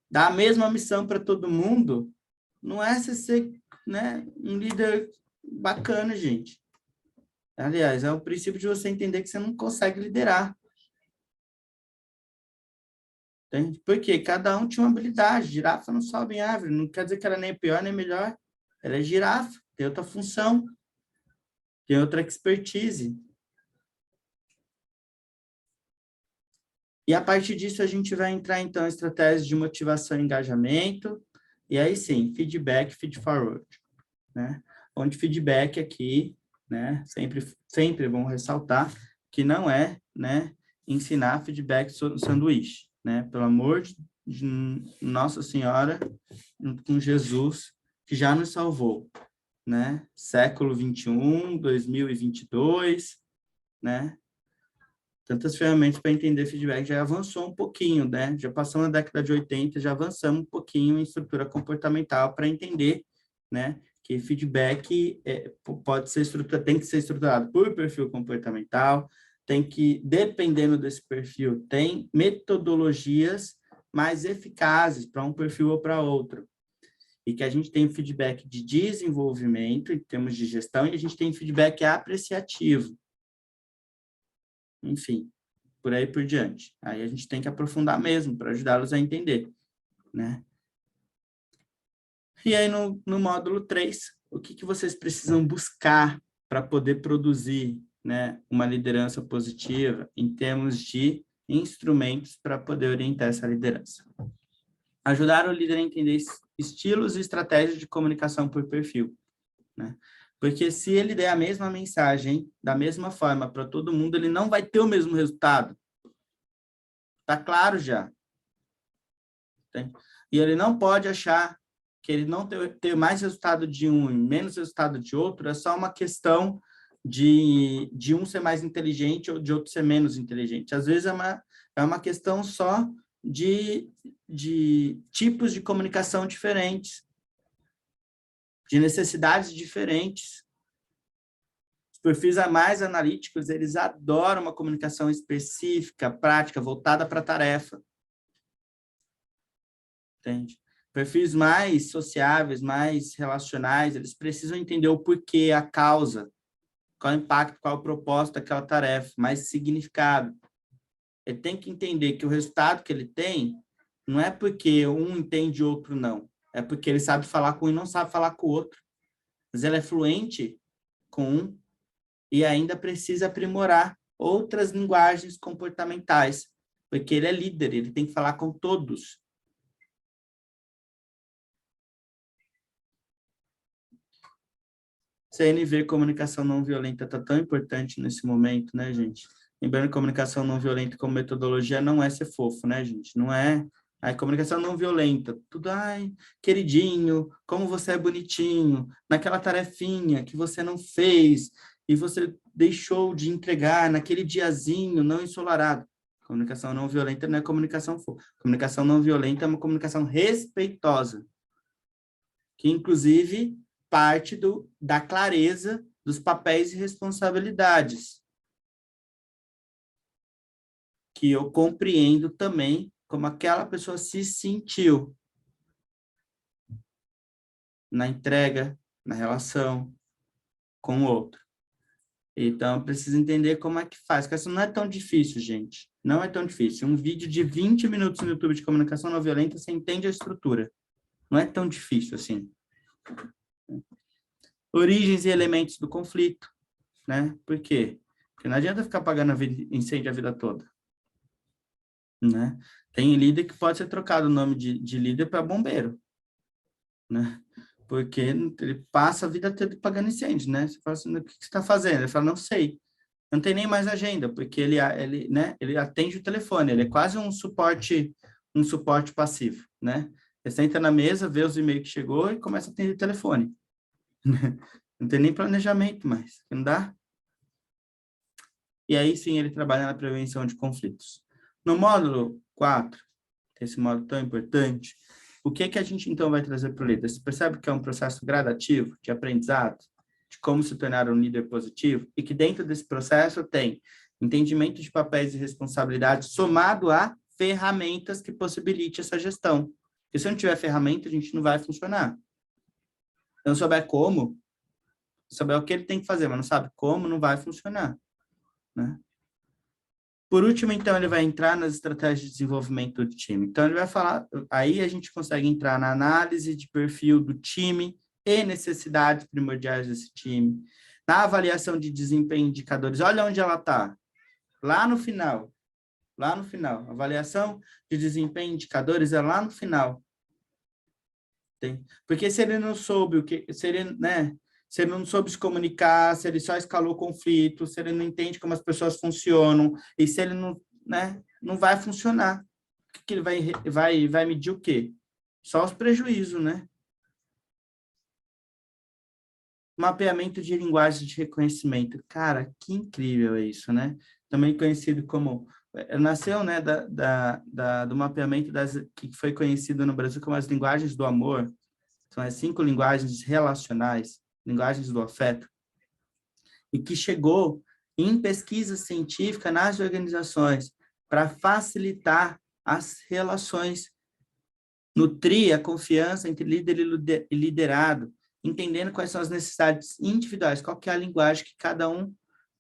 Dar a mesma missão para todo mundo não é você ser, né, um líder bacana, gente. Aliás, é o princípio de você entender que você não consegue liderar. Entende? Porque cada um tinha uma habilidade. Girafa não sobe em árvore. Não quer dizer que ela nem é pior nem melhor. Ela é girafa, tem outra função, tem outra expertise. E a partir disso a gente vai entrar, então, em estratégias de motivação e engajamento. E aí sim, feedback, feed forward. Né? Onde feedback aqui, né? Sempre vão ressaltar que não é, né? Ensinar feedback sanduíche, né? Pelo amor de Nossa Senhora, com Jesus, que já nos salvou, né? Século 21, 2022, né? Tantas ferramentas para entender feedback, já avançou um pouquinho, né? Já passamos na década de 80, já avançamos um pouquinho em estrutura comportamental para entender, né? Que feedback pode ser tem que ser estruturado por perfil comportamental, tem que, dependendo desse perfil, tem metodologias mais eficazes para um perfil ou para outro. E que a gente tem feedback de desenvolvimento, em termos de gestão, e a gente tem feedback apreciativo. Enfim, por aí por diante. Aí a gente tem que aprofundar mesmo para ajudá-los a entender, né? E aí no módulo 3, o que vocês precisam buscar para poder produzir, né, uma liderança positiva em termos de instrumentos para poder orientar essa liderança? Ajudar o líder a entender estilos e estratégias de comunicação por perfil, né? Porque se ele der a mesma mensagem da mesma forma para todo mundo, ele não vai ter o mesmo resultado. Tá claro já. E ele não pode achar que ele não ter mais resultado de um e menos resultado de outro, é só uma questão de um ser mais inteligente ou de outro ser menos inteligente. Às vezes é uma questão só de tipos de comunicação diferentes, de necessidades diferentes. Os perfis mais analíticos, eles adoram uma comunicação específica, prática, voltada para a tarefa. Entende? Perfis mais sociáveis, mais relacionais, eles precisam entender o porquê, a causa, qual é o impacto, qual é o propósito daquela tarefa, mais significado. Ele tem que entender que o resultado que ele tem não é porque um entende e outro não, é porque ele sabe falar com um e não sabe falar com o outro. Mas ele é fluente com um e ainda precisa aprimorar outras linguagens comportamentais, porque ele é líder, ele tem que falar com todos. CNV, comunicação não violenta, está tão importante nesse momento, né, gente? Lembrando que comunicação não violenta como metodologia não é ser fofo, né, gente? Não é. Aí, comunicação não violenta, tudo, ai, queridinho, como você é bonitinho, naquela tarefinha que você não fez e você deixou de entregar naquele diazinho não ensolarado. Comunicação não violenta não é comunicação fofa. Comunicação não violenta é uma comunicação respeitosa, que, inclusive, parte da clareza dos papéis e responsabilidades, que eu compreendo também como aquela pessoa se sentiu na entrega, na relação com o outro. Então, eu preciso entender como é que faz, porque isso não é tão difícil, gente. Não é tão difícil. Um vídeo de 20 minutos no YouTube de comunicação não violenta, você entende a estrutura. Não é tão difícil assim. Origens e elementos do conflito, né? Por quê? Porque não adianta ficar apagando incêndio a vida toda, né? Tem líder que pode ser trocado o nome de líder para bombeiro, né? Porque ele passa a vida toda apagando incêndio, né? Você fala assim, o que você está fazendo? Ele fala, não sei. Não tem nem mais agenda, porque né, ele atende o telefone, ele é quase um suporte passivo, né? Ele senta na mesa, vê os e-mails que chegou e começa a atender o telefone. Não tem nem planejamento mais, não dá? E aí sim ele trabalha na prevenção de conflitos. No módulo 4, esse módulo tão importante, o que a gente então vai trazer para o líder? Você percebe que é um processo gradativo de aprendizado, de como se tornar um líder positivo, e que dentro desse processo tem entendimento de papéis e responsabilidades somado a ferramentas que possibilite essa gestão. Porque se não tiver ferramenta, a gente não vai funcionar. Se não souber como, souber o que ele tem que fazer, mas não sabe como, não vai funcionar, né? Por último, então, ele vai entrar nas estratégias de desenvolvimento do time. Então, ele vai falar, aí a gente consegue entrar na análise de perfil do time e necessidades primordiais desse time, na avaliação de desempenho indicadores. Olha onde ela está, lá no final, avaliação de desempenho indicadores é lá no final. Tem? Porque se ele não soube o que, se ele, né, se ele não soube se comunicar, se ele só escalou conflito, se ele não entende como as pessoas funcionam, e se ele não, né, não vai funcionar. O que ele vai medir o quê? Só os prejuízos, né? Mapeamento de linguagem de reconhecimento. Cara, que incrível é isso, né? Também conhecido como... Nasceu, né, do mapeamento que foi conhecido no Brasil como as linguagens do amor. São as 5 linguagens relacionais, linguagens do afeto, e que chegou em pesquisa científica nas organizações para facilitar as relações, nutrir a confiança entre líder e liderado, entendendo quais são as necessidades individuais, qual que é a linguagem que cada um,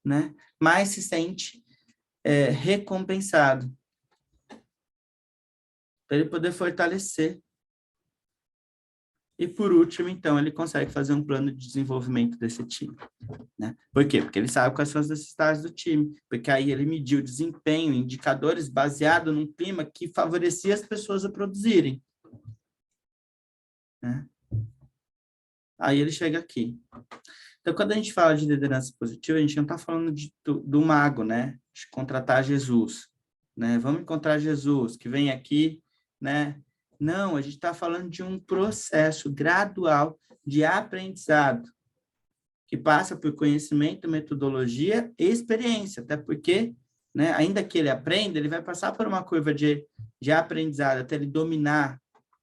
né, mais se sente recompensado, para ele poder fortalecer. E, por último, então, ele consegue fazer um plano de desenvolvimento desse time, né? Por quê? Porque ele sabe quais são as necessidades do time, porque aí ele mediu o desempenho, indicadores baseado num clima que favorecia as pessoas a produzirem, né? Aí ele chega aqui. Então, quando a gente fala de liderança positiva, a gente não está falando do mago, né? De contratar Jesus, né? Vamos encontrar Jesus, que vem aqui, né? Não, a gente está falando de um processo gradual de aprendizado, que passa por conhecimento, metodologia e experiência, até porque, né, ainda que ele aprenda, ele vai passar por uma curva de aprendizado, até ele dominar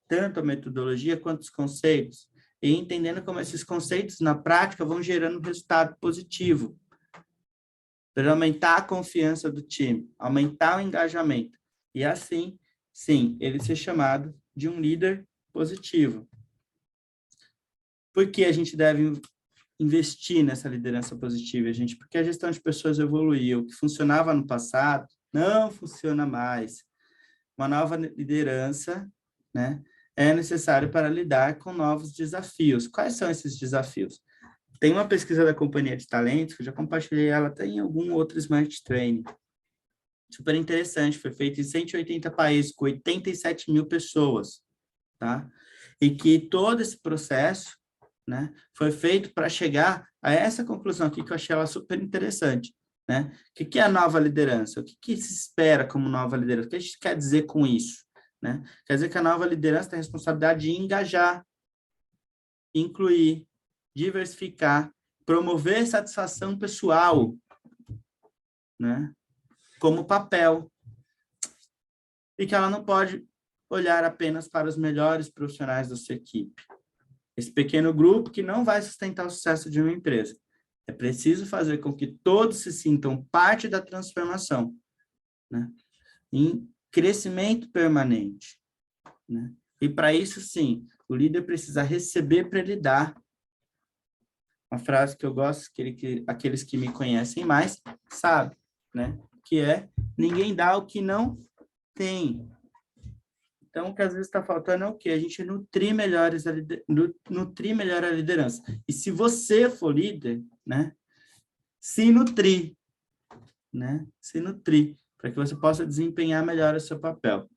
tanto a metodologia quanto os conceitos, e entendendo como esses conceitos, na prática, vão gerando resultado positivo, para aumentar a confiança do time, aumentar o engajamento, e assim, sim, ele ser chamado de um líder positivo. Por que a gente deve investir nessa liderança positiva, gente? Porque a gestão de pessoas evoluiu. O que funcionava no passado não funciona mais. Uma nova liderança, né, é necessário para lidar com novos desafios. Quais são esses desafios? Tem uma pesquisa da Companhia de Talentos, que eu já compartilhei ela até em algum outro Smart Training. Super interessante, foi feito em 180 países, com 87 mil pessoas, tá? E que todo esse processo, né, foi feito para chegar a essa conclusão aqui, que eu achei ela super interessante, né? O que é a nova liderança? O que se espera como nova liderança? O que a gente quer dizer com isso, né? Quer dizer que a nova liderança tem a responsabilidade de engajar, incluir, diversificar, promover satisfação pessoal, né, como papel, e que ela não pode olhar apenas para os melhores profissionais da sua equipe. Esse pequeno grupo que não vai sustentar o sucesso de uma empresa. É preciso fazer com que todos se sintam parte da transformação, né, em crescimento permanente, né? E para isso, sim, o líder precisa receber para ele dar. Uma frase que eu gosto, que aqueles que me conhecem mais sabem, né? Que é: ninguém dá o que não tem. Então, o que às vezes está faltando é o quê? A gente nutrir melhor a liderança. E se você for líder, né, se nutrir, né, se nutrir, para que você possa desempenhar melhor o seu papel.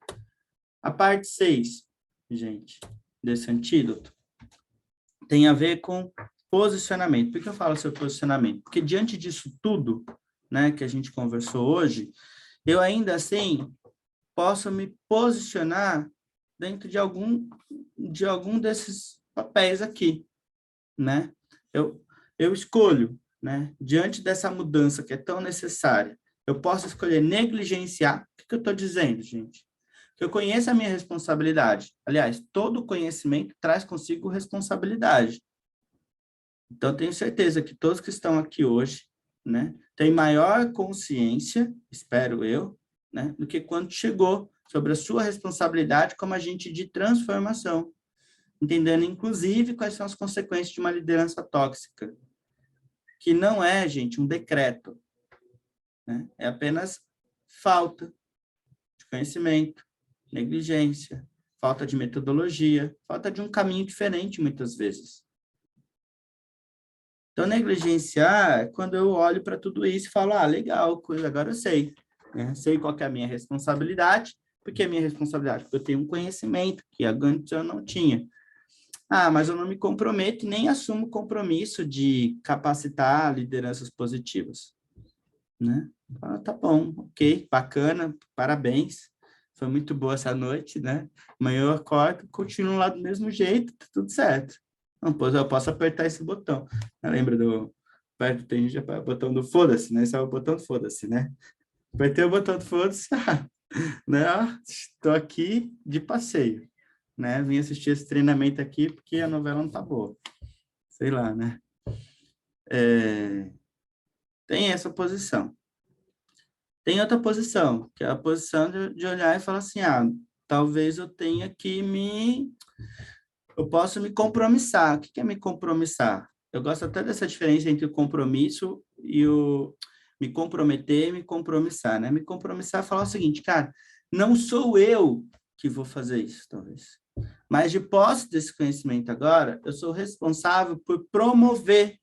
A parte 6, gente, desse antídoto, tem a ver com posicionamento. Por que eu falo sobre posicionamento? Porque diante disso tudo, né, que a gente conversou hoje, eu ainda assim posso me posicionar dentro de algum desses papéis aqui, né? Eu escolho, né? Diante dessa mudança que é tão necessária, eu posso escolher negligenciar. O que eu estou dizendo, gente? Que eu conheço a minha responsabilidade. Aliás, todo conhecimento traz consigo responsabilidade. Então, tenho certeza que todos que estão aqui hoje, né, têm maior consciência, espero eu, né, do que quando chegou sobre a sua responsabilidade como agente de transformação, entendendo, inclusive, quais são as consequências de uma liderança tóxica, que não é, gente, um decreto, né, é apenas falta de conhecimento, negligência, falta de metodologia, falta de um caminho diferente, muitas vezes. Então, negligenciar é quando eu olho para tudo isso e falo, legal, agora eu sei. Né? Sei qual que é a minha responsabilidade. Por que a minha responsabilidade? Porque eu tenho um conhecimento que antes eu não tinha. Mas eu não me comprometo e nem assumo o compromisso de capacitar lideranças positivas. Né? Tá bom, ok, bacana, parabéns. Foi muito boa essa noite, né? Amanhã eu acordo, continuo lá do mesmo jeito, tá tudo certo. Não, pois eu posso apertar esse botão. Lembra do... Tem gente o botão do foda-se, né? Esse é o botão do foda-se, né? Apertei o botão do foda-se, né? Estou aqui de passeio, né? Vim assistir esse treinamento aqui porque a novela não tá boa. Sei lá, né? Tem essa posição. Tem outra posição, que é a posição de olhar e falar assim, talvez eu tenha que eu posso me compromissar. O que é me compromissar? Eu gosto até dessa diferença entre o compromisso e o me comprometer e me compromissar, né? Me compromissar é falar o seguinte, cara, não sou eu que vou fazer isso, talvez. Mas de posse desse conhecimento agora, eu sou responsável por promover,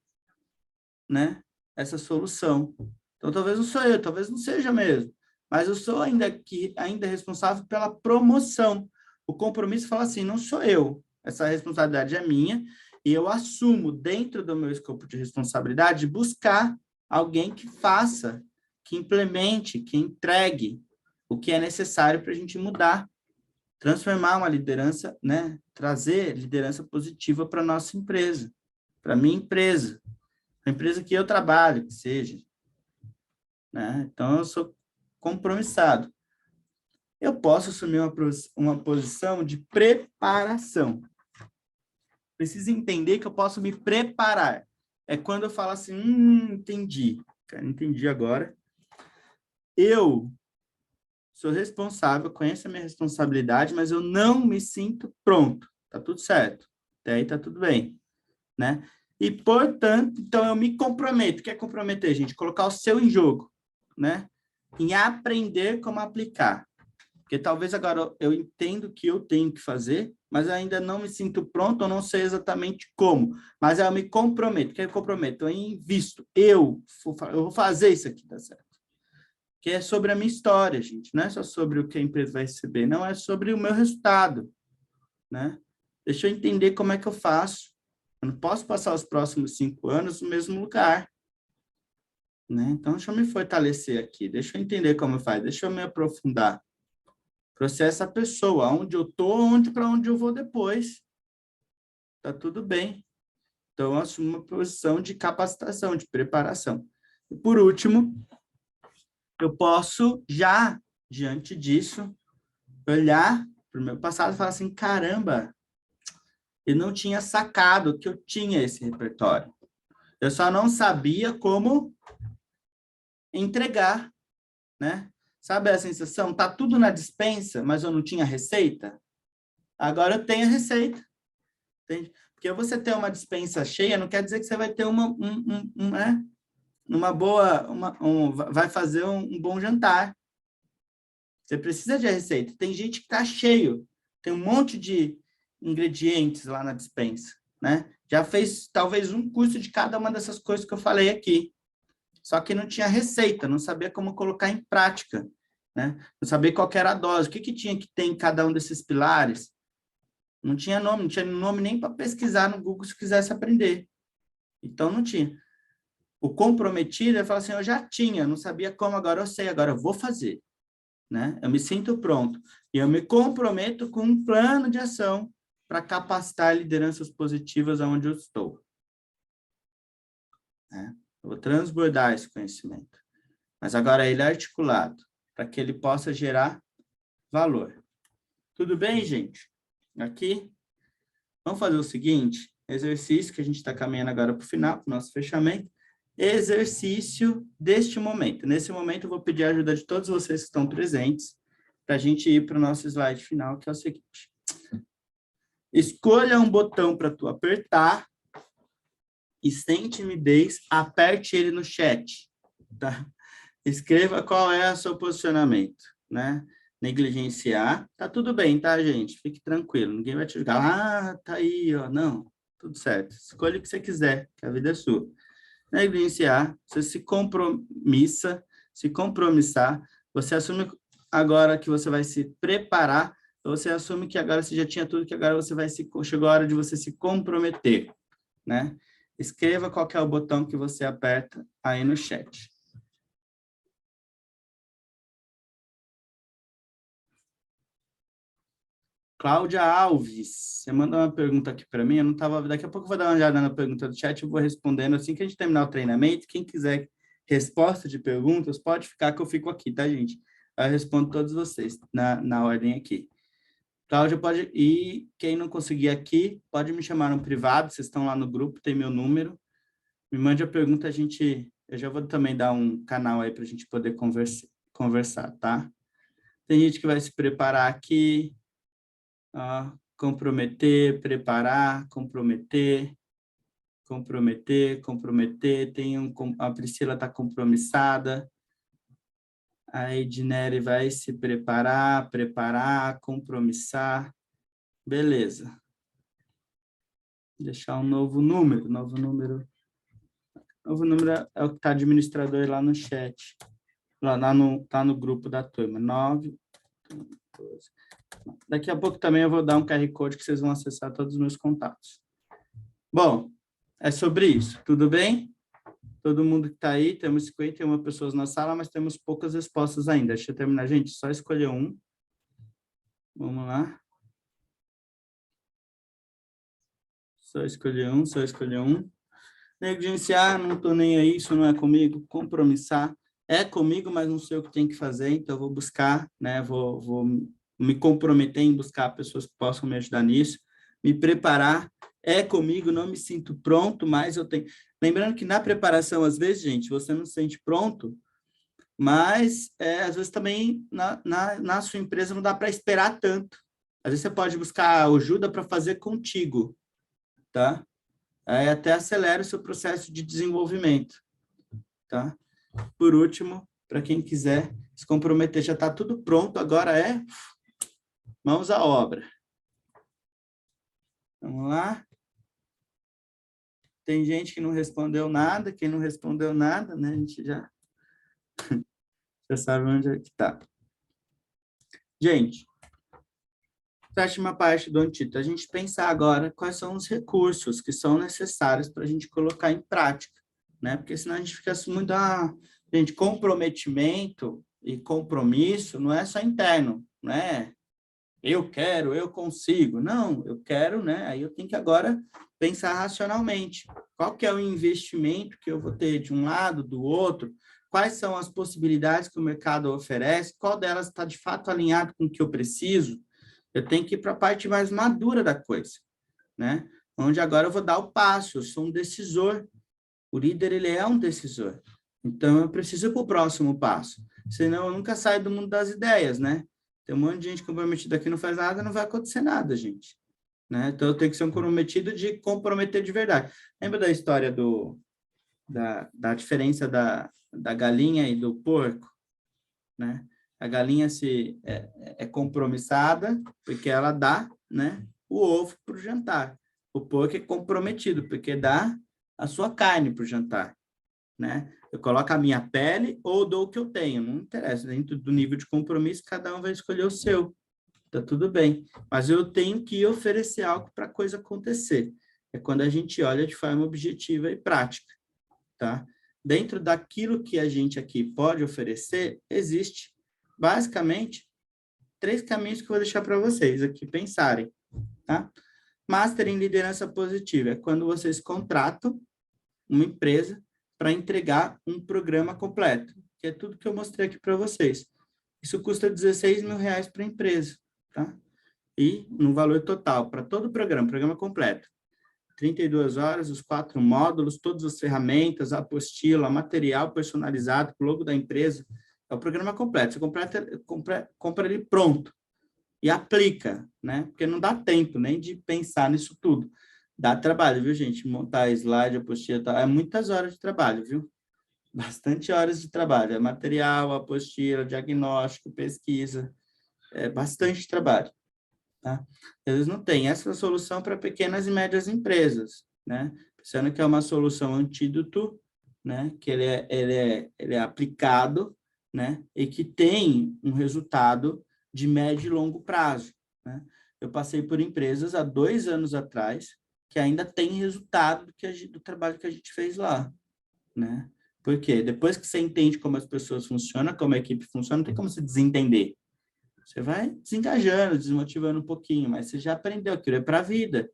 né, essa solução. Então, talvez não sou eu, talvez não seja mesmo, mas eu sou ainda responsável pela promoção. O compromisso fala assim, não sou eu, essa responsabilidade é minha, e eu assumo, dentro do meu escopo de responsabilidade, buscar alguém que faça, que implemente, que entregue o que é necessário para a gente mudar, transformar uma liderança, né? Trazer liderança positiva para a nossa empresa, para a minha empresa, a empresa que eu trabalho, que seja. Né? Então, eu sou compromissado. Eu posso assumir uma posição de preparação. Preciso entender que eu posso me preparar. É quando eu falo assim, entendi. Cara, entendi agora. Eu sou responsável, conheço a minha responsabilidade, mas eu não me sinto pronto. Tá tudo certo. Até aí tá tudo bem. Né? E, portanto, então eu me comprometo. O que é comprometer, gente? Colocar o seu em jogo, né? Em aprender como aplicar. Porque talvez agora eu entendo o que eu tenho que fazer, mas eu ainda não me sinto pronto, eu não sei exatamente como. Mas eu me comprometo. O que eu comprometo? Eu invisto. Eu vou fazer isso aqui, tá certo? Que é sobre a minha história, gente. Não é só sobre o que a empresa vai receber, não, é sobre o meu resultado, né? Deixa eu entender como é que eu faço. Eu não posso passar os próximos 5 anos no mesmo lugar. Né? Então, deixa eu me fortalecer aqui, deixa eu entender como faz, deixa eu me aprofundar. Processa a pessoa, onde eu estou, para onde eu vou depois. Tá tudo bem. Então, eu assumo uma posição de capacitação, de preparação. E, por último, eu posso, já, diante disso, olhar para o meu passado e falar assim, caramba, eu não tinha sacado que eu tinha esse repertório. Eu só não sabia como entregar, né? Sabe a sensação? Tá tudo na despensa, mas eu não tinha receita? Agora eu tenho a receita. Entende? Porque você ter uma despensa cheia não quer dizer que você vai ter uma boa, vai fazer um bom jantar. Você precisa de receita. Tem gente que tá cheio, Tem um monte de ingredientes lá na despensa, né? Já fez talvez um curso de cada uma dessas coisas que eu falei aqui. Só que não tinha receita, não sabia como colocar em prática, né? Não sabia qual que era a dose, o que tinha que ter em cada um desses pilares. Não tinha nome nem para pesquisar no Google se quisesse aprender. Então, não tinha. O comprometido, ele fala assim, eu já tinha, não sabia como, agora eu sei, agora eu vou fazer, né? Eu me sinto pronto. E eu me comprometo com um plano de ação para capacitar lideranças positivas aonde eu estou. Né? Eu vou transbordar esse conhecimento. Mas agora ele é articulado, para que ele possa gerar valor. Tudo bem, gente? Aqui, vamos fazer o seguinte, exercício que a gente está caminhando agora para o final, para o nosso fechamento, exercício deste momento. Nesse momento, eu vou pedir a ajuda de todos vocês que estão presentes, para a gente ir para o nosso slide final, que é o seguinte. Escolha um botão para tu apertar e, sem timidez, aperte ele no chat, tá? Escreva qual é o seu posicionamento, né? Negligenciar, tá tudo bem, tá, gente? Fique tranquilo, ninguém vai te julgar. Ah, tá aí, ó. Não, tudo certo. Escolha o que você quiser, que a vida é sua. Negligenciar, você se compromissa, se compromissar, você assume agora que você vai se preparar, você assume que agora você já tinha tudo, que agora você vai chegou a hora de você se comprometer, né? Escreva qual que é o botão que você aperta aí no chat. Cláudia Alves, você manda uma pergunta aqui para mim, eu não estava... Daqui a pouco eu vou dar uma olhada na pergunta do chat, eu vou respondendo assim que a gente terminar o treinamento. Quem quiser resposta de perguntas, pode ficar que eu fico aqui, tá, gente? Eu respondo todos vocês na ordem aqui. Cláudia pode... E quem não conseguir aqui, pode me chamar no privado, vocês estão lá no grupo, tem meu número. Me mande a pergunta, eu já vou também dar um canal aí para a gente poder conversar, tá? Tem gente que vai se preparar aqui, comprometer, preparar, comprometer, a Priscila está compromissada, a Ednery vai se preparar, compromissar, beleza. Deixar um novo número é o que está administrador lá no chat, tá no grupo da turma, 9, 12. Daqui a pouco também eu vou dar um QR Code que vocês vão acessar todos os meus contatos. Bom, é sobre isso, tudo bem? Todo mundo que está aí, temos 51 pessoas na sala, mas temos poucas respostas ainda. Deixa eu terminar, gente, só escolher um. Vamos lá. Só escolher um. Negligenciar, não estou nem aí, isso não é comigo. Compromissar, é comigo, mas não sei o que tem que fazer, então eu vou buscar, né? Vou me comprometer em buscar pessoas que possam me ajudar nisso. Me preparar, é comigo, não me sinto pronto, mas eu tenho... Lembrando que na preparação, às vezes, gente, você não se sente pronto, mas às vezes também na sua empresa não dá para esperar tanto. Às vezes você pode buscar ajuda para fazer contigo, tá? Aí até acelera o seu processo de desenvolvimento, tá? Por último, para quem quiser se comprometer, já está tudo pronto, agora é mãos à obra. Vamos lá. Tem gente que não respondeu nada, quem não respondeu nada, né? A gente já sabe onde é que está. Gente, sétima parte do antídoto, a gente pensar agora quais são os recursos que são necessários para a gente colocar em prática, né? Porque senão a gente fica muito... gente, comprometimento e compromisso não é só interno, né? Eu quero, eu consigo. Não, eu quero, né? Aí eu tenho que agora pensar racionalmente. Qual que é o investimento que eu vou ter de um lado, do outro? Quais são as possibilidades que o mercado oferece? Qual delas está de fato alinhado com o que eu preciso? Eu tenho que ir para a parte mais madura da coisa, né? Onde agora eu vou dar o passo, eu sou um decisor. O líder, ele é um decisor. Então, eu preciso ir para o próximo passo. Senão, eu nunca saio do mundo das ideias, né? Tem um monte de gente comprometida aqui, não faz nada, não vai acontecer nada, gente. Né? Então, eu tenho que ser um comprometido de comprometer de verdade. Lembra da história da diferença da galinha e do porco? Né? A galinha é compromissada porque ela dá, né, o ovo para o jantar. O porco é comprometido porque dá a sua carne para o jantar, né? Eu coloco a minha pele ou dou o que eu tenho, não interessa. Dentro do nível de compromisso, cada um vai escolher o seu. Tá tudo bem. Mas eu tenho que oferecer algo para a coisa acontecer. É quando a gente olha de forma objetiva e prática, tá? Dentro daquilo que a gente aqui pode oferecer, existe basicamente 3 caminhos que eu vou deixar para vocês aqui pensarem, tá? Master em liderança positiva é quando vocês contratam uma empresa para entregar um programa completo, que é tudo que eu mostrei aqui para vocês. Isso custa R$16.000 para a empresa, tá? E no valor total, para todo o programa completo. 32 horas, os 4 módulos, todas as ferramentas, a apostila, material personalizado, o logo da empresa, é o programa completo. Você compra ele pronto e aplica, né? Porque não dá tempo nem de pensar nisso tudo. Dá trabalho, viu, gente? Montar slide, apostila, é muitas horas de trabalho, viu? Bastante horas de trabalho. É material, apostila, diagnóstico, pesquisa, é bastante trabalho, tá? Eles não têm essa solução para pequenas e médias empresas, né? Pensando que é uma solução antídoto, né? Que ele é aplicado, né? E que tem um resultado de médio e longo prazo, né? Eu passei por empresas há 2 anos atrás que ainda tem resultado do trabalho que a gente fez lá, né? Por quê? Depois que você entende como as pessoas funcionam, como a equipe funciona, não tem como se desentender. Você vai desengajando, desmotivando um pouquinho, mas você já aprendeu aquilo, é para a vida,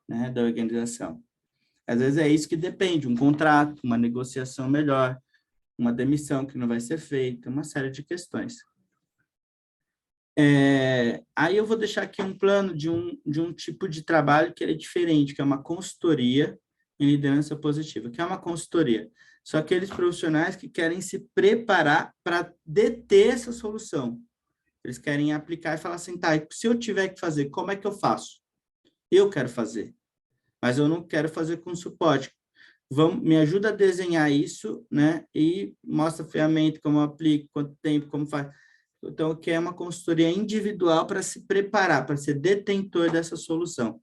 né, da organização. Às vezes é isso que depende, um contrato, uma negociação melhor, uma demissão que não vai ser feita, uma série de questões. Aí eu vou deixar aqui um plano de um tipo de trabalho que é diferente, que é uma consultoria em liderança positiva, que é uma consultoria. São aqueles profissionais que querem se preparar para deter essa solução. Eles querem aplicar e falar assim, tá, se eu tiver que fazer, como é que eu faço? Eu quero fazer, mas eu não quero fazer com suporte. Me ajuda a desenhar isso, né? E mostra a ferramenta, como eu aplico, quanto tempo, como faz. Então, que é uma consultoria individual para se preparar, para ser detentor dessa solução.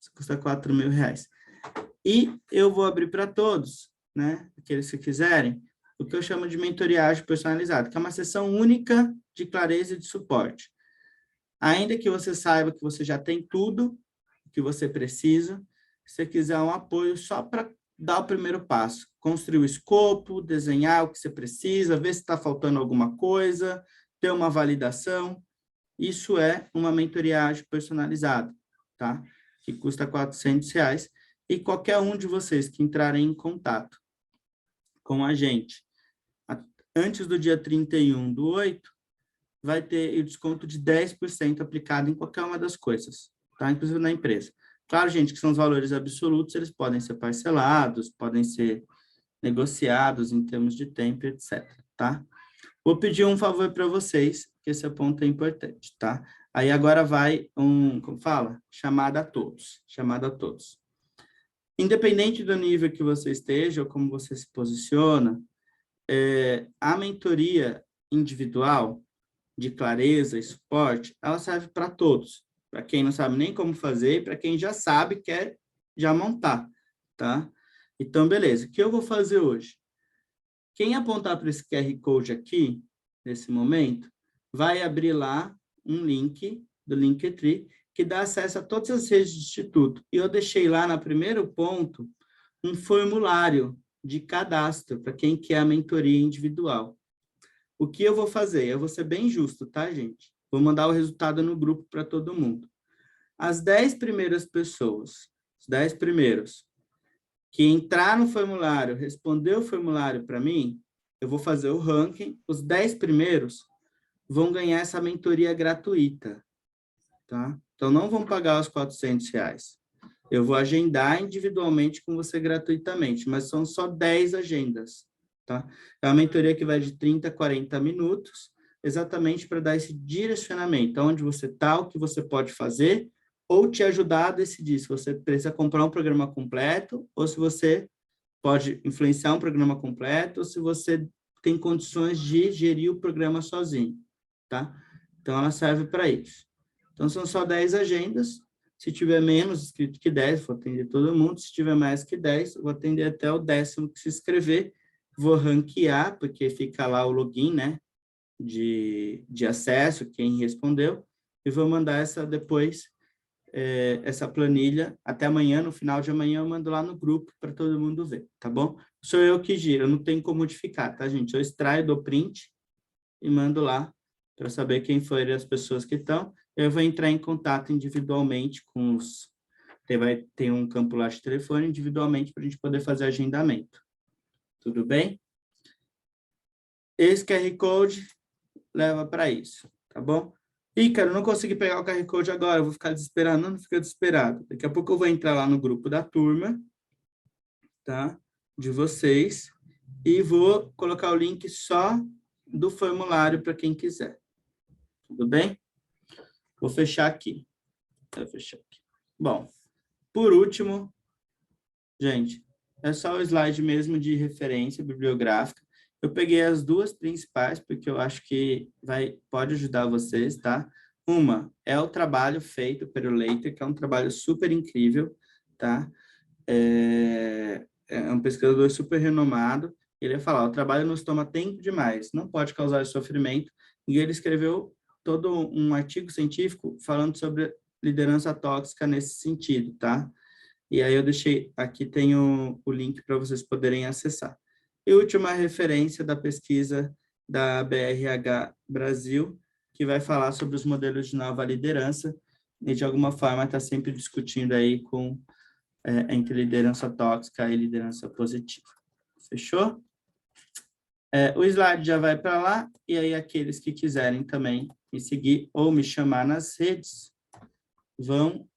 Isso custa R$4.000. E eu vou abrir para todos, né? Aqueles que quiserem, o que eu chamo de mentoriagem personalizada, que é uma sessão única de clareza e de suporte. Ainda que você saiba que você já tem tudo que você precisa, se você quiser um apoio só para dar o primeiro passo, construir o escopo, desenhar o que você precisa, ver se está faltando alguma coisa, ter uma validação, isso é uma mentoriagem personalizada, tá? Que custa R$400, e qualquer um de vocês que entrarem em contato com a gente antes do dia 31/8, vai ter o desconto de 10% aplicado em qualquer uma das coisas, tá? Inclusive na empresa. Claro, gente, que são os valores absolutos, eles podem ser parcelados, podem ser negociados em termos de tempo, etc, tá? Vou pedir um favor para vocês, que esse ponto é importante, tá? Aí agora vai como fala? Chamada a todos. Chamada a todos. Independente do nível que você esteja ou como você se posiciona, a mentoria individual de clareza e suporte, ela serve para todos. Para quem não sabe nem como fazer e para quem já sabe, quer já montar, tá? Então, beleza. O que eu vou fazer hoje? Quem apontar para esse QR Code aqui, nesse momento, vai abrir lá um link do Linktree, que dá acesso a todas as redes do Instituto. E eu deixei lá, no primeiro ponto, um formulário de cadastro para quem quer a mentoria individual. O que eu vou fazer? Eu vou ser bem justo, tá, gente? Vou mandar o resultado no grupo para todo mundo. As 10 primeiras pessoas, os 10 primeiros, que entrar no formulário, responder o formulário para mim, eu vou fazer o ranking, os 10 primeiros vão ganhar essa mentoria gratuita, tá? Então, não vão pagar os R$400. Eu vou agendar individualmente com você gratuitamente, mas são só 10 agendas, tá? É uma mentoria que vai de 30 a 40 minutos, exatamente para dar esse direcionamento, onde você está, o que você pode fazer, ou te ajudar a decidir se você precisa comprar um programa completo, ou se você pode influenciar um programa completo, ou se você tem condições de gerir o programa sozinho, tá? Então, ela serve para isso. Então, são só 10 agendas. Se tiver menos inscrito que 10, vou atender todo mundo. Se tiver mais que 10, vou atender até o 10º que se inscrever. Vou ranquear, porque fica lá o login, né? De acesso, quem respondeu. E vou mandar depois essa planilha até amanhã. No final de amanhã, eu mando lá no grupo para todo mundo ver, tá bom? Sou eu que giro, não tem como modificar, tá, gente? Eu extraio, dou print e mando lá para saber quem foram as pessoas que estão. Eu vou entrar em contato individualmente com os... Tem um campo lá de telefone individualmente para a gente poder fazer agendamento. Tudo bem? Esse QR Code leva para isso, tá bom? Ih, cara, eu não consegui pegar o QR Code agora, eu vou ficar desesperado. Não, não fica desesperado. Daqui a pouco eu vou entrar lá no grupo da turma, tá? De vocês, e vou colocar o link só do formulário para quem quiser. Tudo bem? Vou fechar aqui. Vou fechar aqui. Bom, por último, gente, é só o slide mesmo de referência bibliográfica. Eu peguei as duas principais, porque eu acho que pode ajudar vocês, tá? Uma é o trabalho feito pelo Leiter, que é um trabalho super incrível, tá? É um pesquisador super renomado. Ele ia falar, o trabalho nos toma tempo demais, não pode causar sofrimento. E ele escreveu todo um artigo científico falando sobre liderança tóxica nesse sentido, tá? E aí eu deixei, aqui tem o link para vocês poderem acessar. E última referência da pesquisa da BRH Brasil, que vai falar sobre os modelos de nova liderança, e de alguma forma está sempre discutindo aí entre liderança tóxica e liderança positiva. Fechou? O slide já vai para lá, e aí aqueles que quiserem também me seguir ou me chamar nas redes, vão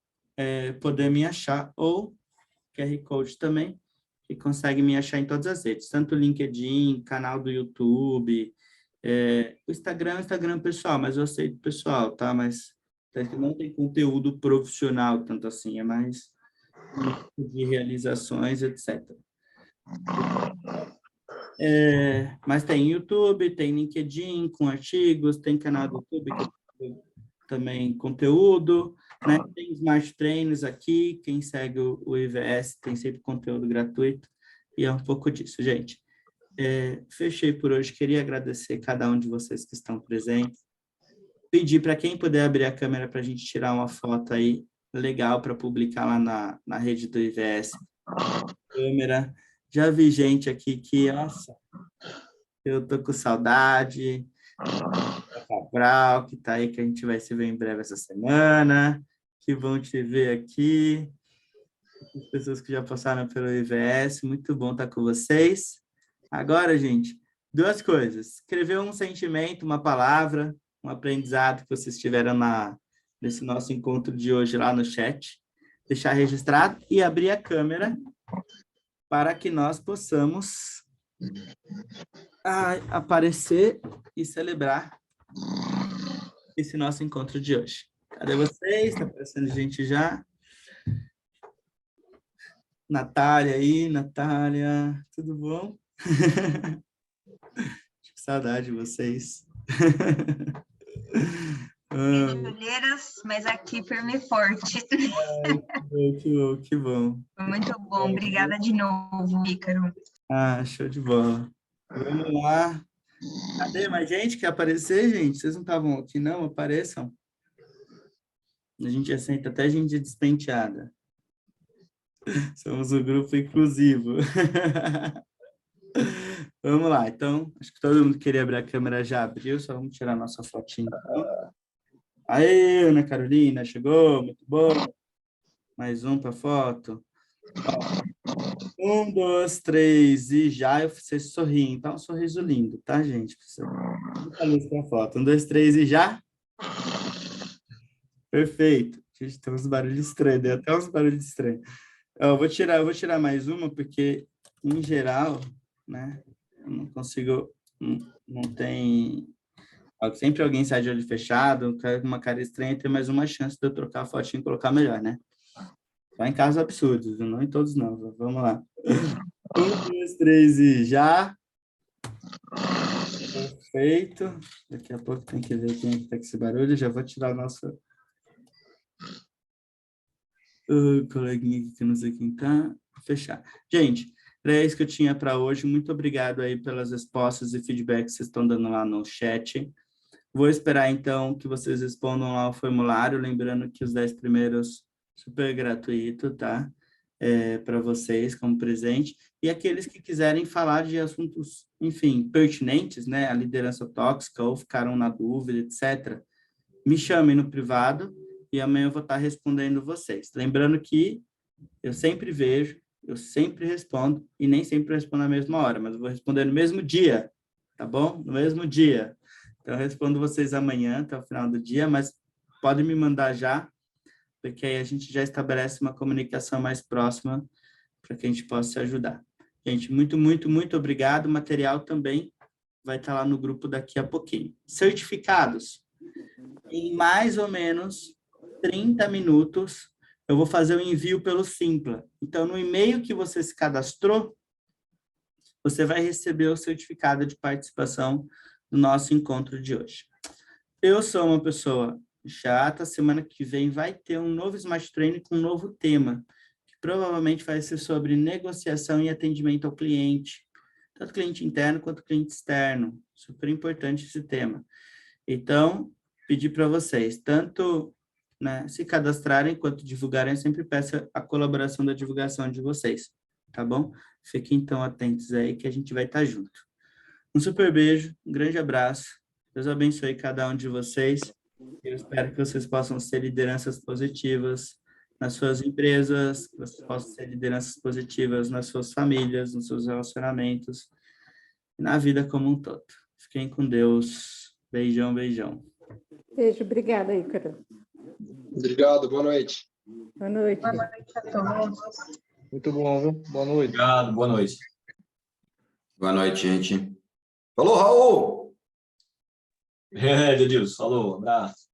poder me achar, ou QR Code também, que consegue me achar em todas as redes, tanto o LinkedIn, canal do YouTube, o Instagram pessoal, mas eu aceito pessoal, tá? Mas não tem conteúdo profissional tanto assim, é mais de realizações, etc. Mas tem YouTube, tem LinkedIn com artigos, tem canal do YouTube que também conteúdo, né? Tem Smart Trainers aqui, quem segue o IVS tem sempre conteúdo gratuito, e é um pouco disso, gente. Fechei por hoje, queria agradecer cada um de vocês que estão presentes, pedir para quem puder abrir a câmera para a gente tirar uma foto aí legal para publicar lá na rede do IVS. Câmera. Já vi gente aqui que, nossa, eu tô com saudade. Cabral, que tá aí, que a gente vai se ver em breve essa semana, que vão te ver aqui. As pessoas que já passaram pelo IVS, muito bom estar com vocês. Agora, gente, duas coisas. Escrever um sentimento, uma palavra, um aprendizado que vocês tiveram nesse nosso encontro de hoje lá no chat. Deixar registrado e abrir a câmera para que nós possamos aparecer e celebrar esse nosso encontro de hoje. Cadê vocês? Está aparecendo gente já? Natália aí, Natália, tudo bom? Que saudade de vocês. Olheiras, mas aqui firme e forte. Que bom. Muito bom, obrigada de novo, Ícaro. Show de bola. Vamos lá. Cadê mais gente? Quer aparecer, gente? Vocês não estavam aqui, não? Apareçam. A gente aceita até gente despenteada. Somos um grupo inclusivo. Vamos lá, então, acho que todo mundo queria abrir a câmera já abriu, só vamos tirar nossa fotinha. Então. Aê, Ana Carolina, chegou, muito bom. Mais um para foto. 1, 2, 3, e já você sorri. Então, um sorriso lindo, tá, gente? Muita luz para foto. 1, 2, 3, e já. Perfeito. Gente, tem uns barulhos estranhos, deu até uns barulhos estranhos. Eu vou tirar mais uma, porque, em geral, né, eu não consigo, não tem... Sempre alguém sai de olho fechado, com uma cara estranha, tem mais uma chance de eu trocar a fotinha e colocar melhor, né? Só em casos absurdos, não em todos não. Vamos lá. 1, 2, 3 e já. Perfeito. Daqui a pouco tem que ver quem está com esse barulho. Já vou tirar o nosso coleguinha aqui, que eu não sei quem está. Vou fechar. Gente, era isso que eu tinha para hoje. Muito obrigado aí pelas respostas e feedbacks que vocês estão dando lá no chat. Vou esperar, então, que vocês respondam lá o formulário, lembrando que os 10 primeiros super gratuito, tá? Para vocês, como presente. E aqueles que quiserem falar de assuntos, enfim, pertinentes, né? A liderança tóxica, ou ficaram na dúvida, etc., me chamem no privado e amanhã eu vou estar respondendo vocês. Lembrando que eu sempre vejo, eu sempre respondo, e nem sempre respondo na mesma hora, mas eu vou responder no mesmo dia, tá bom? No mesmo dia. Então, eu respondo vocês amanhã, até o final do dia, mas podem me mandar já, porque aí a gente já estabelece uma comunicação mais próxima para que a gente possa se ajudar. Gente, muito, muito, muito obrigado. O material também vai estar lá no grupo daqui a pouquinho. Certificados. Em mais ou menos 30 minutos, eu vou fazer o envio pelo Simpla. Então, no e-mail que você se cadastrou, você vai receber o certificado de participação do nosso encontro de hoje. Eu sou uma pessoa chata, semana que vem vai ter um novo Smart Training com um novo tema, que provavelmente vai ser sobre negociação e atendimento ao cliente, tanto cliente interno quanto cliente externo. Super importante esse tema. Então, pedir para vocês, tanto se cadastrarem quanto divulgarem, eu sempre peço a colaboração da divulgação de vocês, tá bom? Fiquem então atentos aí que a gente vai estar junto. Um super beijo, um grande abraço. Deus abençoe cada um de vocês. Eu espero que vocês possam ser lideranças positivas nas suas empresas, que vocês possam ser lideranças positivas nas suas famílias, nos seus relacionamentos, e na vida como um todo. Fiquem com Deus. Beijão, beijão. Beijo, obrigada, Ícaro. Obrigado, boa noite. Boa noite. Boa noite a todos. Muito bom, viu? Boa noite. Obrigado, boa noite. Boa noite, gente. Falou, Raul! Edilson, falou, abraço.